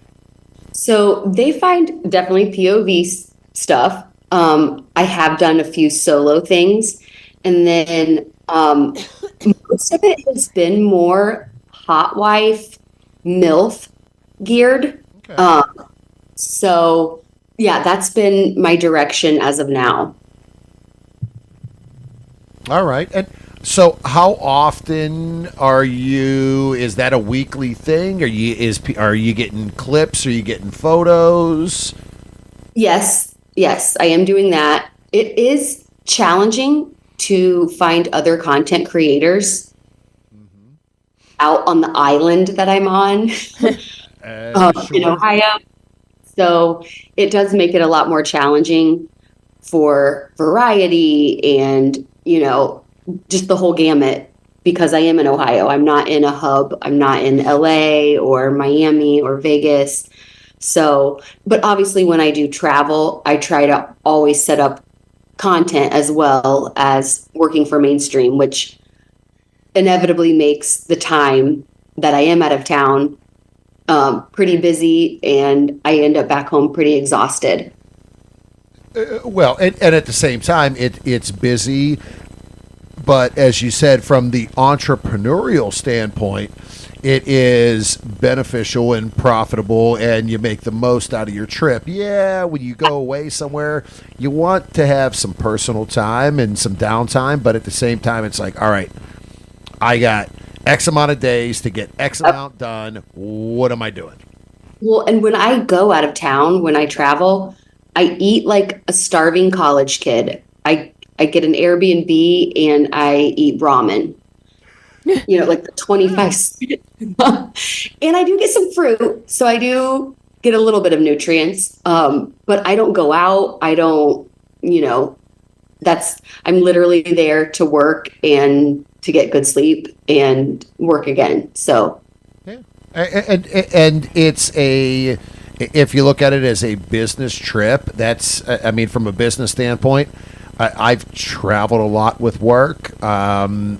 Speaker 3: So they find definitely POV stuff. I have done a few solo things. And then most of it has been more hot wife, MILF geared.
Speaker 2: Okay.
Speaker 3: So yeah, that's been my direction as of now.
Speaker 2: All right. And so how often is that a weekly thing? Are you getting clips? Are you getting photos?
Speaker 3: Yes, I am doing that. It is challenging to find other content creators out on the island that I'm on in Ohio. So it does make it a lot more challenging for variety and, just the whole gamut because I am in Ohio. I'm not in a hub. I'm not in LA or Miami or Vegas. So, but obviously when I do travel, I try to always set up content as well as working for mainstream, which inevitably makes the time that I am out of town pretty busy and I end up back home pretty exhausted.
Speaker 2: Well, and at the same time, it's busy, but as you said, from the entrepreneurial standpoint, it is beneficial and profitable, and you make the most out of your trip. Yeah, when you go away somewhere, you want to have some personal time and some downtime, but at the same time, it's like, all right, I got X amount of days to get X amount done. What am I doing?
Speaker 3: Well, and when I go out of town, when I travel, I eat like a starving college kid. I get an Airbnb and I eat ramen. Like the 25 cents. And I do get some fruit, so I do get a little bit of nutrients. But I don't go out. I don't, I'm literally there to work and to get good sleep and work again. So
Speaker 2: yeah. And it's if you look at it as a business trip, that's, from a business standpoint, I've traveled a lot with work, working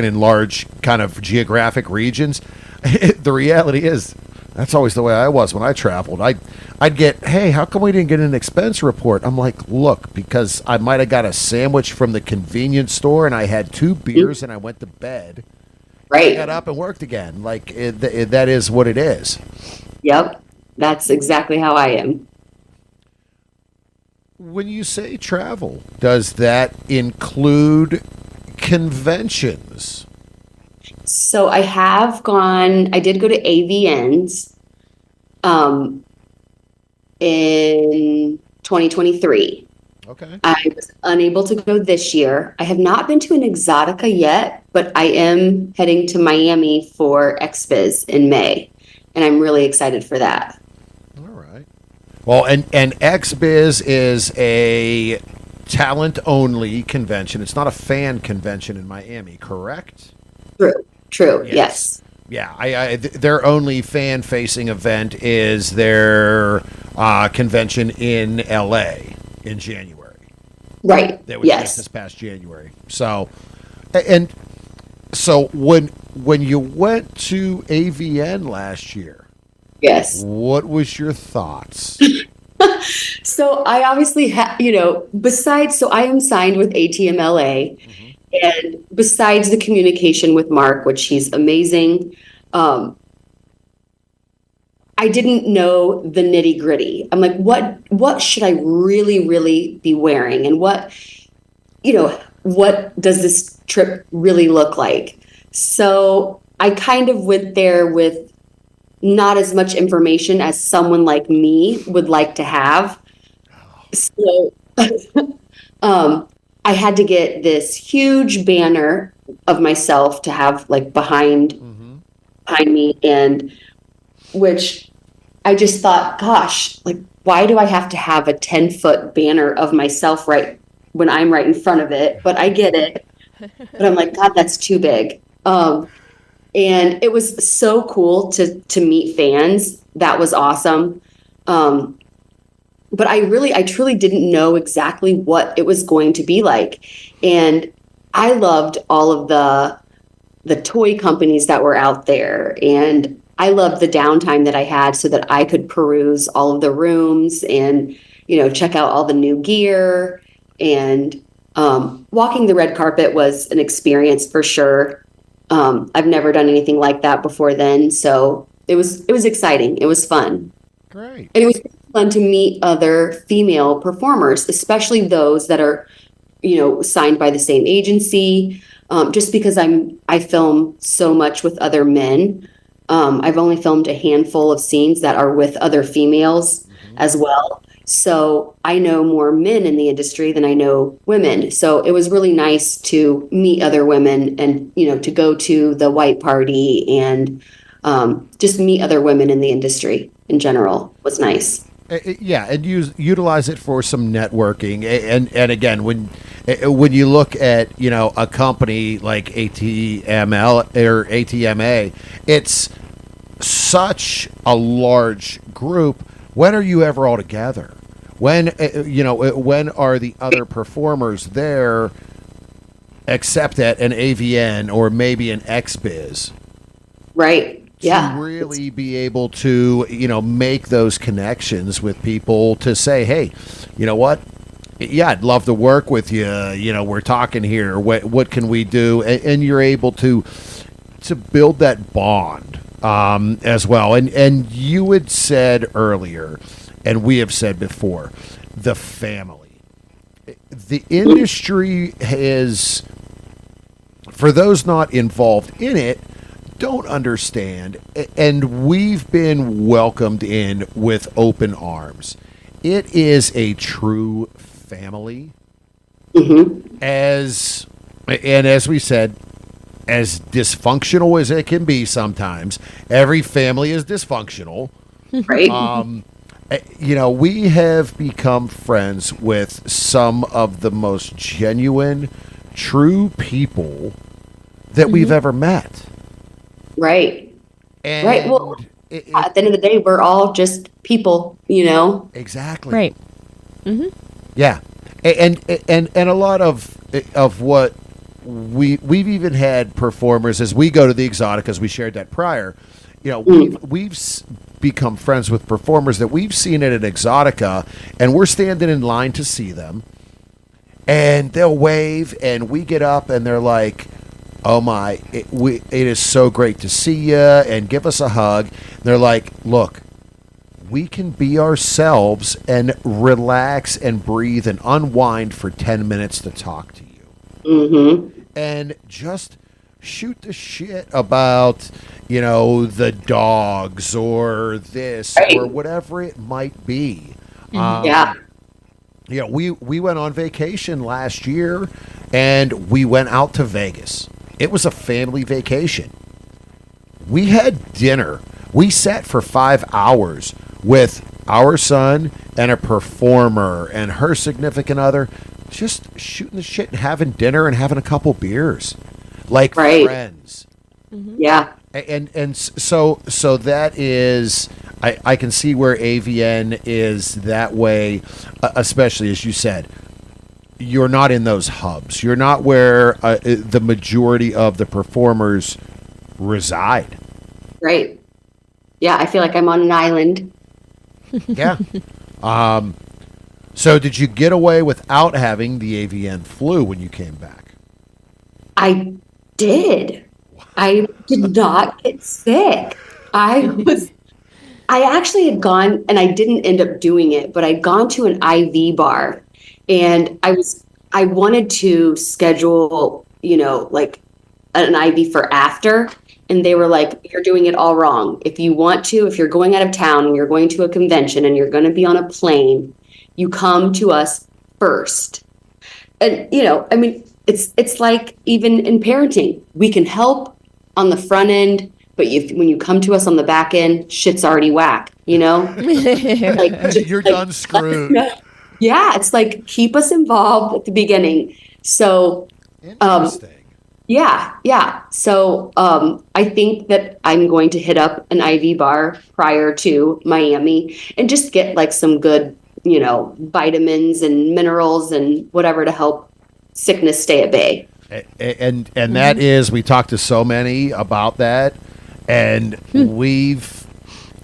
Speaker 2: in large kind of geographic regions. The reality is That's always the way I was when I traveled. I'd get, hey, how come we didn't get an expense report? I'm like, look, because I might have got a sandwich from the convenience store and I had 2 beers and I went to bed.
Speaker 3: Right.
Speaker 2: I got up and worked again. Like, that is what it is.
Speaker 3: Yep. That's exactly how I am.
Speaker 2: When you say travel, does that include conventions?
Speaker 3: So I did go to AVNs in 2023.
Speaker 2: Okay.
Speaker 3: I was unable to go this year. I have not been to an Exxxotica yet, but I am heading to Miami for XBiz in May, and I'm really excited for that.
Speaker 2: All right. Well, and XBiz is a talent-only convention. It's not a fan convention in Miami, correct?
Speaker 3: True. Yes.
Speaker 2: Yeah, their only fan-facing event is their convention in LA in January.
Speaker 3: Right.
Speaker 2: That was just this past January. So when you went to AVN last year,
Speaker 3: yes,
Speaker 2: what was your thoughts?
Speaker 3: So I obviously so I am signed with ATMLA. And besides the communication with Mark, which he's amazing, I didn't know the nitty gritty. I'm like, what should I really, really be wearing? And what does this trip really look like? So I kind of went there with not as much information as someone like me would like to have. So I had to get this huge banner of myself to have like behind me, and which I just thought, gosh, like, why do I have to have a 10-foot banner of myself right when I'm right in front of it? But I get it. But I'm like, God, that's too big. And it was so cool to meet fans. That was awesome. But I truly didn't know exactly what it was going to be like. And I loved all of the toy companies that were out there. And I loved the downtime that I had so that I could peruse all of the rooms and, check out all the new gear. And walking the red carpet was an experience for sure. I've never done anything like that before then. So it was exciting. It was fun.
Speaker 2: Great.
Speaker 3: And it was fun to meet other female performers, especially those that are, signed by the same agency. Just because I film so much with other men. I've only filmed a handful of scenes that are with other females as well. So I know more men in the industry than I know women. So it was really nice to meet other women and, to go to the white party and just meet other women in the industry in general was nice.
Speaker 2: Yeah, and utilize it for some networking. And again, when you look at a company like ATML or ATMA, it's such a large group. When are you ever all together? When when are the other performers there, except at an AVN or maybe an XBiz?
Speaker 3: Right. Yeah.
Speaker 2: To really be able to, make those connections with people to say, hey, you know what? Yeah, I'd love to work with you. We're talking here. What can we do? And you're able to build that bond as well. And you had said earlier, and we have said before, the family. The industry has, for those not involved in it, don't understand, and we've been welcomed in with open arms. It is a true family. As we said, as dysfunctional as it can be sometimes, every family is dysfunctional.
Speaker 3: Right.
Speaker 2: We have become friends with some of the most genuine, true people that we've ever met.
Speaker 3: Right.
Speaker 2: And
Speaker 3: right. Well, at the end of the day, we're all just people,
Speaker 2: Exactly.
Speaker 4: Right.
Speaker 2: Yeah. And a lot of what we've even had performers as we go to the Exxxotica, as we shared that prior, we've become friends with performers that we've seen it at Exxxotica, and we're standing in line to see them, and they'll wave, and we get up, and they're like, "Oh my, it is so great to see you," and give us a hug. They're like, "Look, we can be ourselves and relax and breathe and unwind for 10 minutes to talk to you."
Speaker 3: Mm-hmm.
Speaker 2: And just shoot the shit about, the dogs or this or whatever it might be.
Speaker 3: Yeah.
Speaker 2: We went on vacation last year, and we went out to Vegas. It was a family vacation. We had dinner. We sat for 5 hours with our son and a performer and her significant other, just shooting the shit and having dinner and having a couple beers, like friends.
Speaker 3: Mm-hmm. Yeah.
Speaker 2: And so that is, I can see where AVN is that way, especially as you said. You're not in those hubs. You're not where the majority of the performers reside.
Speaker 3: Right. Yeah, I feel like I'm on an island.
Speaker 2: Yeah. So did you get away without having the AVN flu when you came back?
Speaker 3: I did. I did not get sick. I actually had gone, and I didn't end up doing it, but I'd gone to an IV bar, and I wanted to schedule, like an IV for after, and they were like, "You're doing it all wrong. If you're going out of town and you're going to a convention and you're going to be on a plane, you come to us first." And, it's like even in parenting, we can help on the front end, but when you come to us on the back end, shit's already whack,
Speaker 2: You're done screwed.
Speaker 3: Yeah, it's like, keep us involved at the beginning. So,
Speaker 2: Interesting.
Speaker 3: Yeah. So I think that I'm going to hit up an IV bar prior to Miami and just get like some good, vitamins and minerals and whatever to help sickness stay at bay.
Speaker 2: And that is, we talked to so many about that, and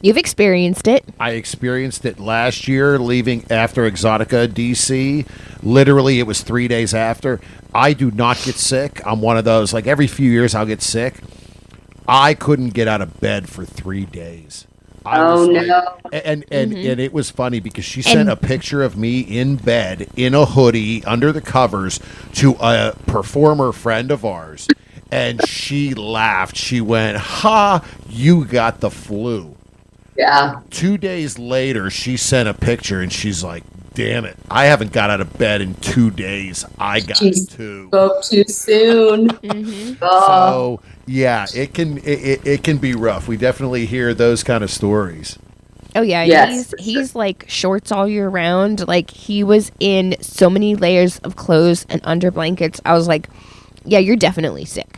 Speaker 4: You've experienced it.
Speaker 2: I experienced it last year, leaving after Exxxotica DC. Literally, it was 3 days after. I do not get sick. I'm one of those, like every few years I'll get sick. I couldn't get out of bed for 3 days.
Speaker 3: No.
Speaker 2: And it was funny because she sent a picture of me in bed in a hoodie under the covers to a performer friend of ours, and she laughed. She went, "Ha, you got the flu."
Speaker 3: Yeah.
Speaker 2: 2 days later, she sent a picture, and she's like, "Damn it, I haven't got out of bed in 2 days. I got it too."
Speaker 3: Spoke too soon.
Speaker 2: So yeah, it can be rough. We definitely hear those kind of stories.
Speaker 4: Oh yeah,
Speaker 3: Yes,
Speaker 4: he's like shorts all year round. Like, he was in so many layers of clothes and under blankets. I was like, yeah, you're definitely sick.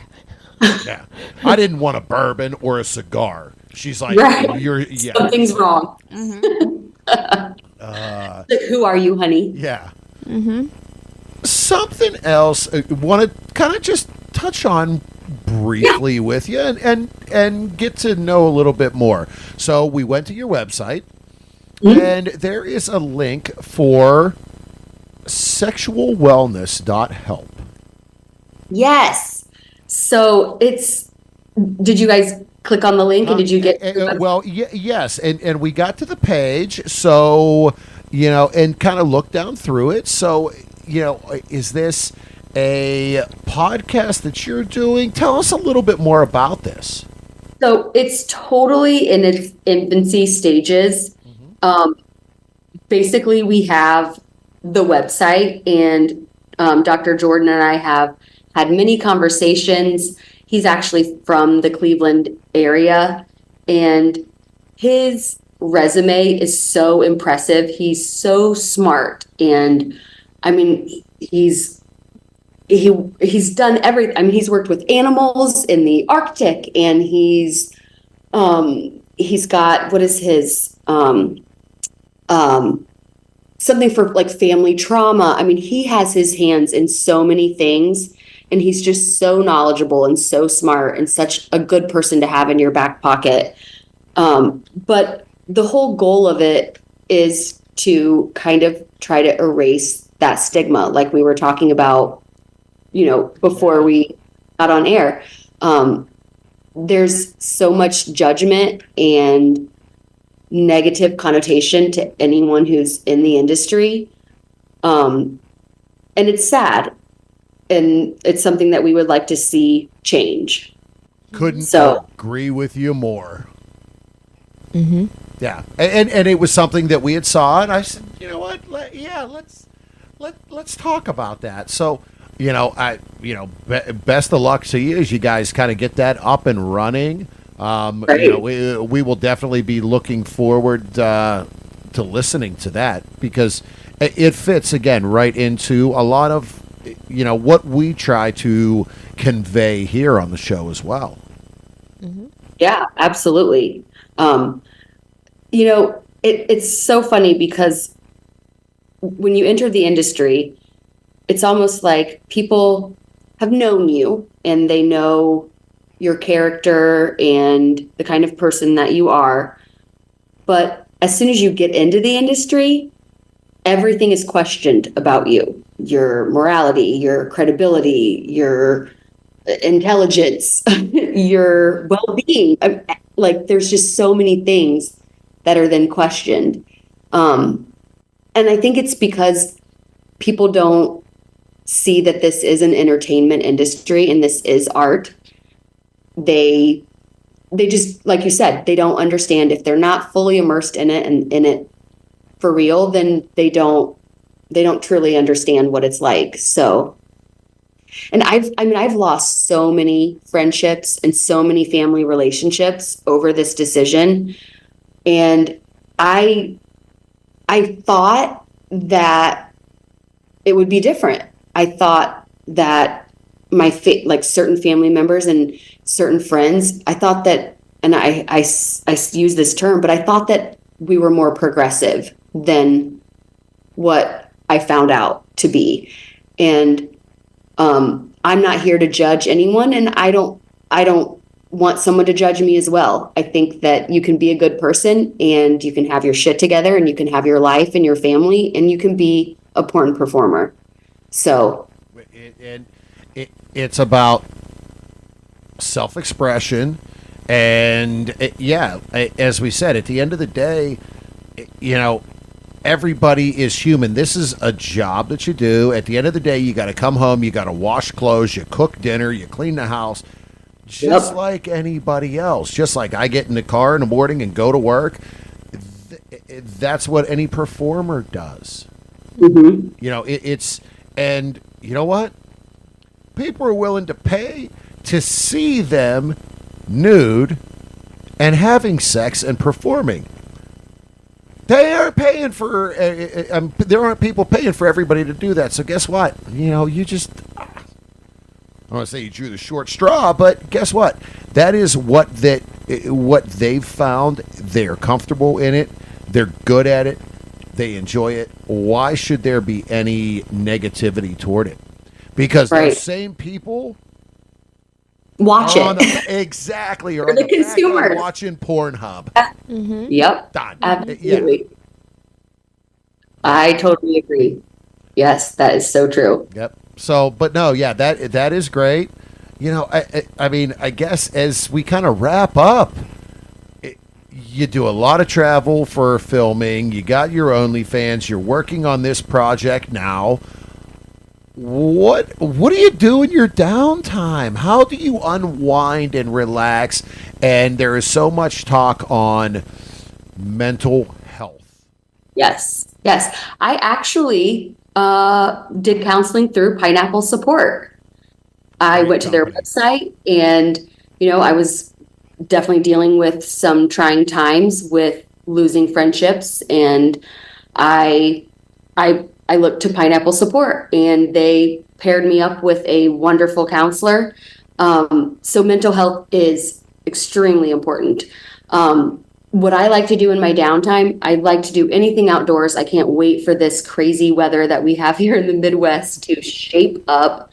Speaker 2: Yeah, I didn't want a bourbon or a cigar. She's like,
Speaker 3: Right.
Speaker 2: Something's
Speaker 3: wrong. Like, who are you, honey?
Speaker 2: Yeah. Something else I want to kind of just touch on briefly with you and get to know a little bit more. So we went to your website, and there is a link for sexualwellness.help.
Speaker 3: Yes. So did you guys click on the link and did you get?
Speaker 2: Yes. And we got to the page. So, and kind of looked down through it. So, is this a podcast that you're doing? Tell us a little bit more about this.
Speaker 3: So it's totally in its infancy stages. Basically, we have the website, and Dr. Jordan and I have had many conversations. He's actually from the Cleveland area, and his resume is so impressive. He's so smart, and I mean, he's done everything. I mean, he's worked with animals in the Arctic, and he's got, what is his something for like family trauma. I mean, he has his hands in so many things, and he's just so knowledgeable and so smart and such a good person to have in your back pocket. But the whole goal of it is to kind of try to erase that stigma, like we were talking about, before we got on air. There's so much judgment and negative connotation to anyone who's in the industry. And it's sad. And it's something that we would like to see change.
Speaker 2: Couldn't agree with you more.
Speaker 4: Mm-hmm.
Speaker 2: Yeah, and it was something that we had saw, and I said, you know what? Let's talk about that. So, best of luck to you as you guys kind of get that up and running.
Speaker 3: Right.
Speaker 2: We will definitely be looking forward to listening to that, because it fits again right into a lot of what we try to convey here on the show as well.
Speaker 4: Mm-hmm.
Speaker 3: Yeah, absolutely. It's so funny because when you enter the industry, it's almost like people have known you and they know your character and the kind of person that you are. But as soon as you get into the industry, everything is questioned about you, your morality, your credibility, your intelligence, your well-being. Like, there's just so many things that are then questioned. And I think it's because people don't see that this is an entertainment industry and this is art. They just, like you said, they don't understand. If they're not fully immersed in it and in it for real, then they don't truly understand what it's like. So, and I've lost so many friendships and so many family relationships over this decision. And I thought that it would be different. I thought that my like certain family members and certain friends, I thought that, and I use this term, but I thought that we were more progressive than what I found out to be. And I'm not here to judge anyone, and I don't want someone to judge me as well. I think that you can be a good person and you can have your shit together and you can have your life and your family and you can be a porn performer. So
Speaker 2: it's about self-expression, and as we said, at the end of the day, everybody is human. This is a job that you do. At the end of the day, you got to come home, you got to wash clothes, you cook dinner, you clean the house, just like anybody else. Just like I get in the car in the morning and go to work. That's what any performer does.
Speaker 3: mm-hmm.
Speaker 2: It's, and you know what? People are willing to pay to see them nude and having sex and performing. They aren't paying for. There aren't people paying for everybody to do that. So guess what? You just. I don't want to say you drew the short straw, but guess what? That is what they've found. They're comfortable in it. They're good at it. They enjoy it. Why should there be any negativity toward it? Because those same people
Speaker 3: watch it.
Speaker 2: Exactly. Or
Speaker 3: the consumers
Speaker 2: watching Pornhub.
Speaker 4: Mm-hmm.
Speaker 3: Yep.
Speaker 2: Done.
Speaker 3: Absolutely.
Speaker 2: Yeah.
Speaker 3: I totally agree. Yes, that is so true.
Speaker 2: Yep. So, but no, yeah, that is great. I mean, I guess as we kind of wrap up, you do a lot of travel for filming. You got your OnlyFans. You're working on this project now. What do you do in your downtime? How do you unwind and relax? And there is so much talk on mental health.
Speaker 3: Yes. I actually did counseling through Pineapple Support. I went to their website, and I was definitely dealing with some trying times with losing friendships, and I looked to Pineapple Support, and they paired me up with a wonderful counselor. So mental health is extremely important. What I like to do in my downtime, I like to do anything outdoors. I can't wait for this crazy weather that we have here in the Midwest to shape up,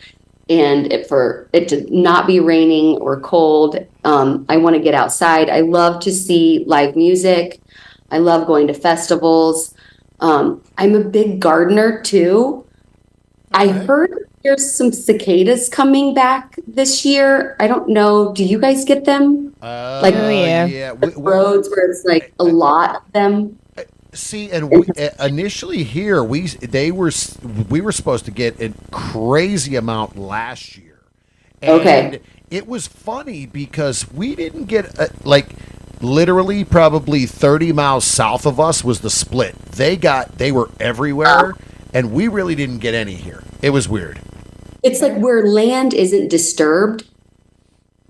Speaker 3: and for it to not be raining or cold. I want to get outside. I love to see live music. I love going to festivals. I'm a big gardener too. I
Speaker 2: Okay.
Speaker 3: heard there's some cicadas coming back this year. I don't know. Do you guys get them? Like
Speaker 4: Oh, yeah.
Speaker 2: Yeah.
Speaker 3: roads where it's like a lot of them.
Speaker 2: See, and we initially here we were supposed to get a crazy amount last year,
Speaker 3: Okay.
Speaker 2: and it was funny because we didn't get like literally probably 30 miles south of us was the split. They were everywhere, and we really didn't get any here. It was weird.
Speaker 3: It's like where land isn't disturbed,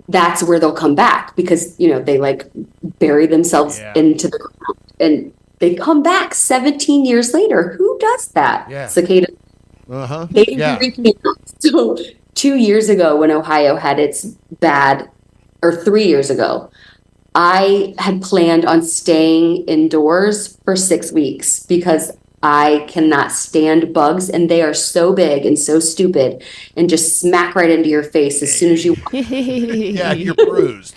Speaker 3: that's where they'll come back because, they like bury themselves
Speaker 2: Yeah.
Speaker 3: into the ground and they come back 17 years later. Who does that?
Speaker 2: Yeah.
Speaker 3: Cicada.
Speaker 2: Uh huh.
Speaker 3: They didn't
Speaker 2: Yeah.
Speaker 3: reach me. So 2 years ago when Ohio had its bad, or 3 years ago, I had planned on staying indoors for 6 weeks because I cannot stand bugs and they are so big and so stupid and just smack right into your face as soon as you.
Speaker 2: Yeah, you're bruised.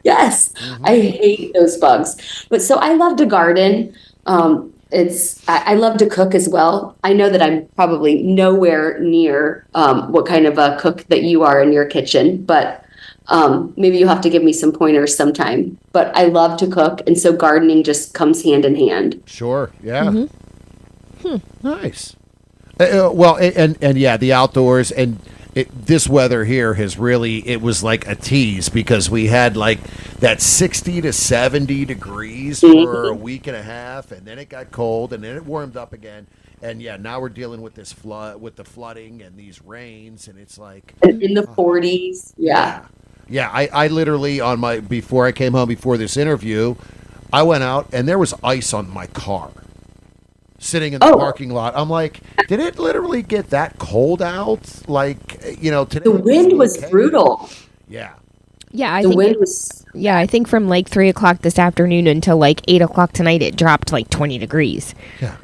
Speaker 3: Yes, I hate those bugs. But so I love to garden. I love to cook as well. I know that I'm probably nowhere near what kind of a cook that you are in your kitchen, but maybe you'll have to give me some pointers sometime. But I love to cook, and so gardening just comes hand in hand.
Speaker 2: Sure. Yeah. Nice. Well, and yeah, the outdoors and this weather here has really, it was like a tease because we had like that 60 to 70 degrees for a week and a half, and then it got cold, and then it warmed up again. And yeah, now we're dealing with this with the flooding and these rains, and it's like
Speaker 3: In the 40s, yeah.
Speaker 2: Yeah, I literally before I came home before this interview, I went out and there was ice on my car. Sitting in the parking lot. I'm like, did it literally get that cold out? Like, today
Speaker 3: The wind was brutal.
Speaker 2: Yeah.
Speaker 4: Yeah, I
Speaker 3: The
Speaker 4: think
Speaker 3: wind was.
Speaker 4: I think from like 3 o'clock this afternoon until like 8 o'clock tonight, it dropped like 20 degrees.
Speaker 2: Yeah.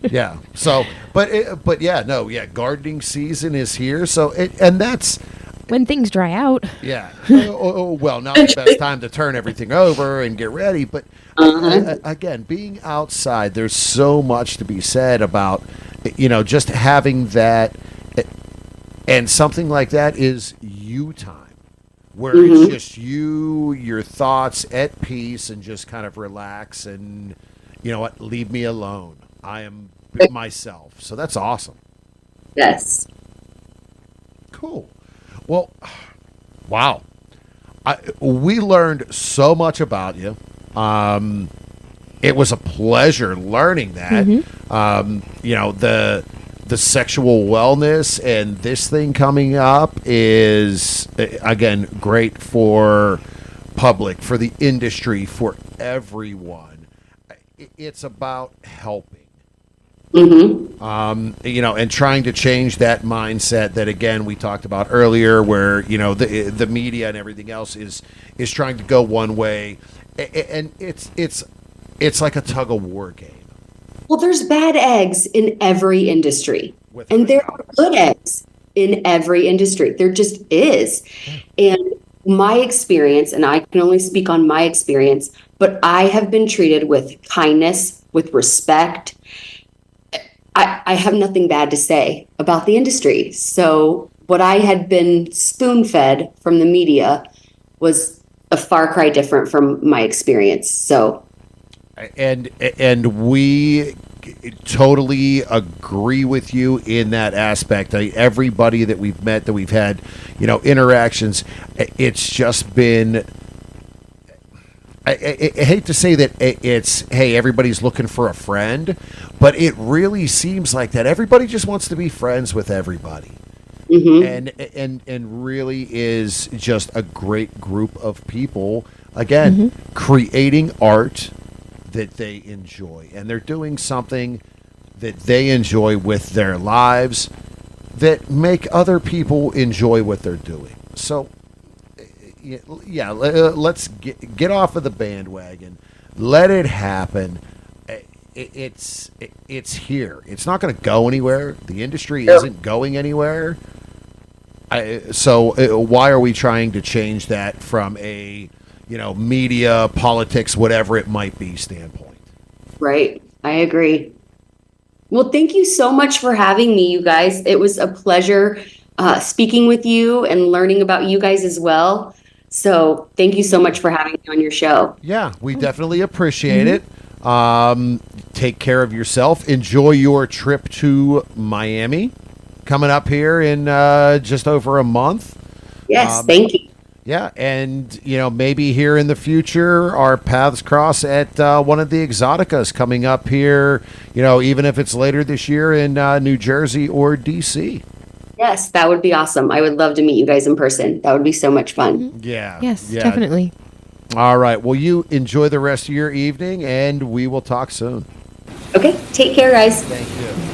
Speaker 2: Yeah. So, but yeah, no, yeah, gardening season is here. So, and that's,
Speaker 4: When things dry out.
Speaker 2: yeah. Well, now's the best time to turn everything over and get ready. But again, being outside, there's so much to be said about, just having that. And something like that is you time, where it's just you, your thoughts at peace, and just kind of relax and, you know what, leave me alone. I am myself. So that's awesome.
Speaker 3: Yes.
Speaker 2: Cool. Well, wow. We learned so much about you. It was a pleasure learning that. The sexual wellness and this thing coming up is, again, great for public, for the industry, for everyone. It's about helping. And trying to change that mindset that, again, we talked about earlier, where the media and everything else is trying to go one way, and it's like a tug of war game.
Speaker 3: Well, there's bad eggs in every industry, and there are good eggs in every industry. There just is. And my experience, and I can only speak on my experience, but I have been treated with kindness, with respect. I have nothing bad to say about the industry. So what I had been spoon-fed from the media was a far cry different from my experience. So,
Speaker 2: and we totally agree with you in that aspect. Everybody that we've met, that we've had, interactions, it's just been. I hate to say that it's, hey, everybody's looking for a friend, but it really seems like that everybody just wants to be friends with everybody. And really is just a great group of people, again, creating art that they enjoy. And they're doing something that they enjoy with their lives that make other people enjoy what they're doing. So, yeah, let's get off of the bandwagon. Let it happen. It's here. It's not going to go anywhere. The industry isn't going anywhere. So why are we trying to change that from a, media, politics, whatever it might be standpoint.
Speaker 3: Right. I agree. Well, thank you so much for having me, you guys. It was a pleasure speaking with you and learning about you guys as well. So thank you so much for having me on your show.
Speaker 2: Yeah, we definitely appreciate it. Take care of yourself. Enjoy your trip to Miami coming up here in just over a month.
Speaker 3: Yes, thank you.
Speaker 2: Yeah, and maybe here in the future our paths cross at one of the Exxxoticas coming up here, even if it's later this year in New Jersey or DC.
Speaker 3: Yes, that would be awesome. I would love to meet you guys in person. That would be so much fun.
Speaker 2: Yeah.
Speaker 4: Yes,
Speaker 2: yeah.
Speaker 4: definitely.
Speaker 2: All right. Well, you enjoy the rest of your evening and we will talk soon.
Speaker 3: Okay, take care, guys.
Speaker 2: Thank you.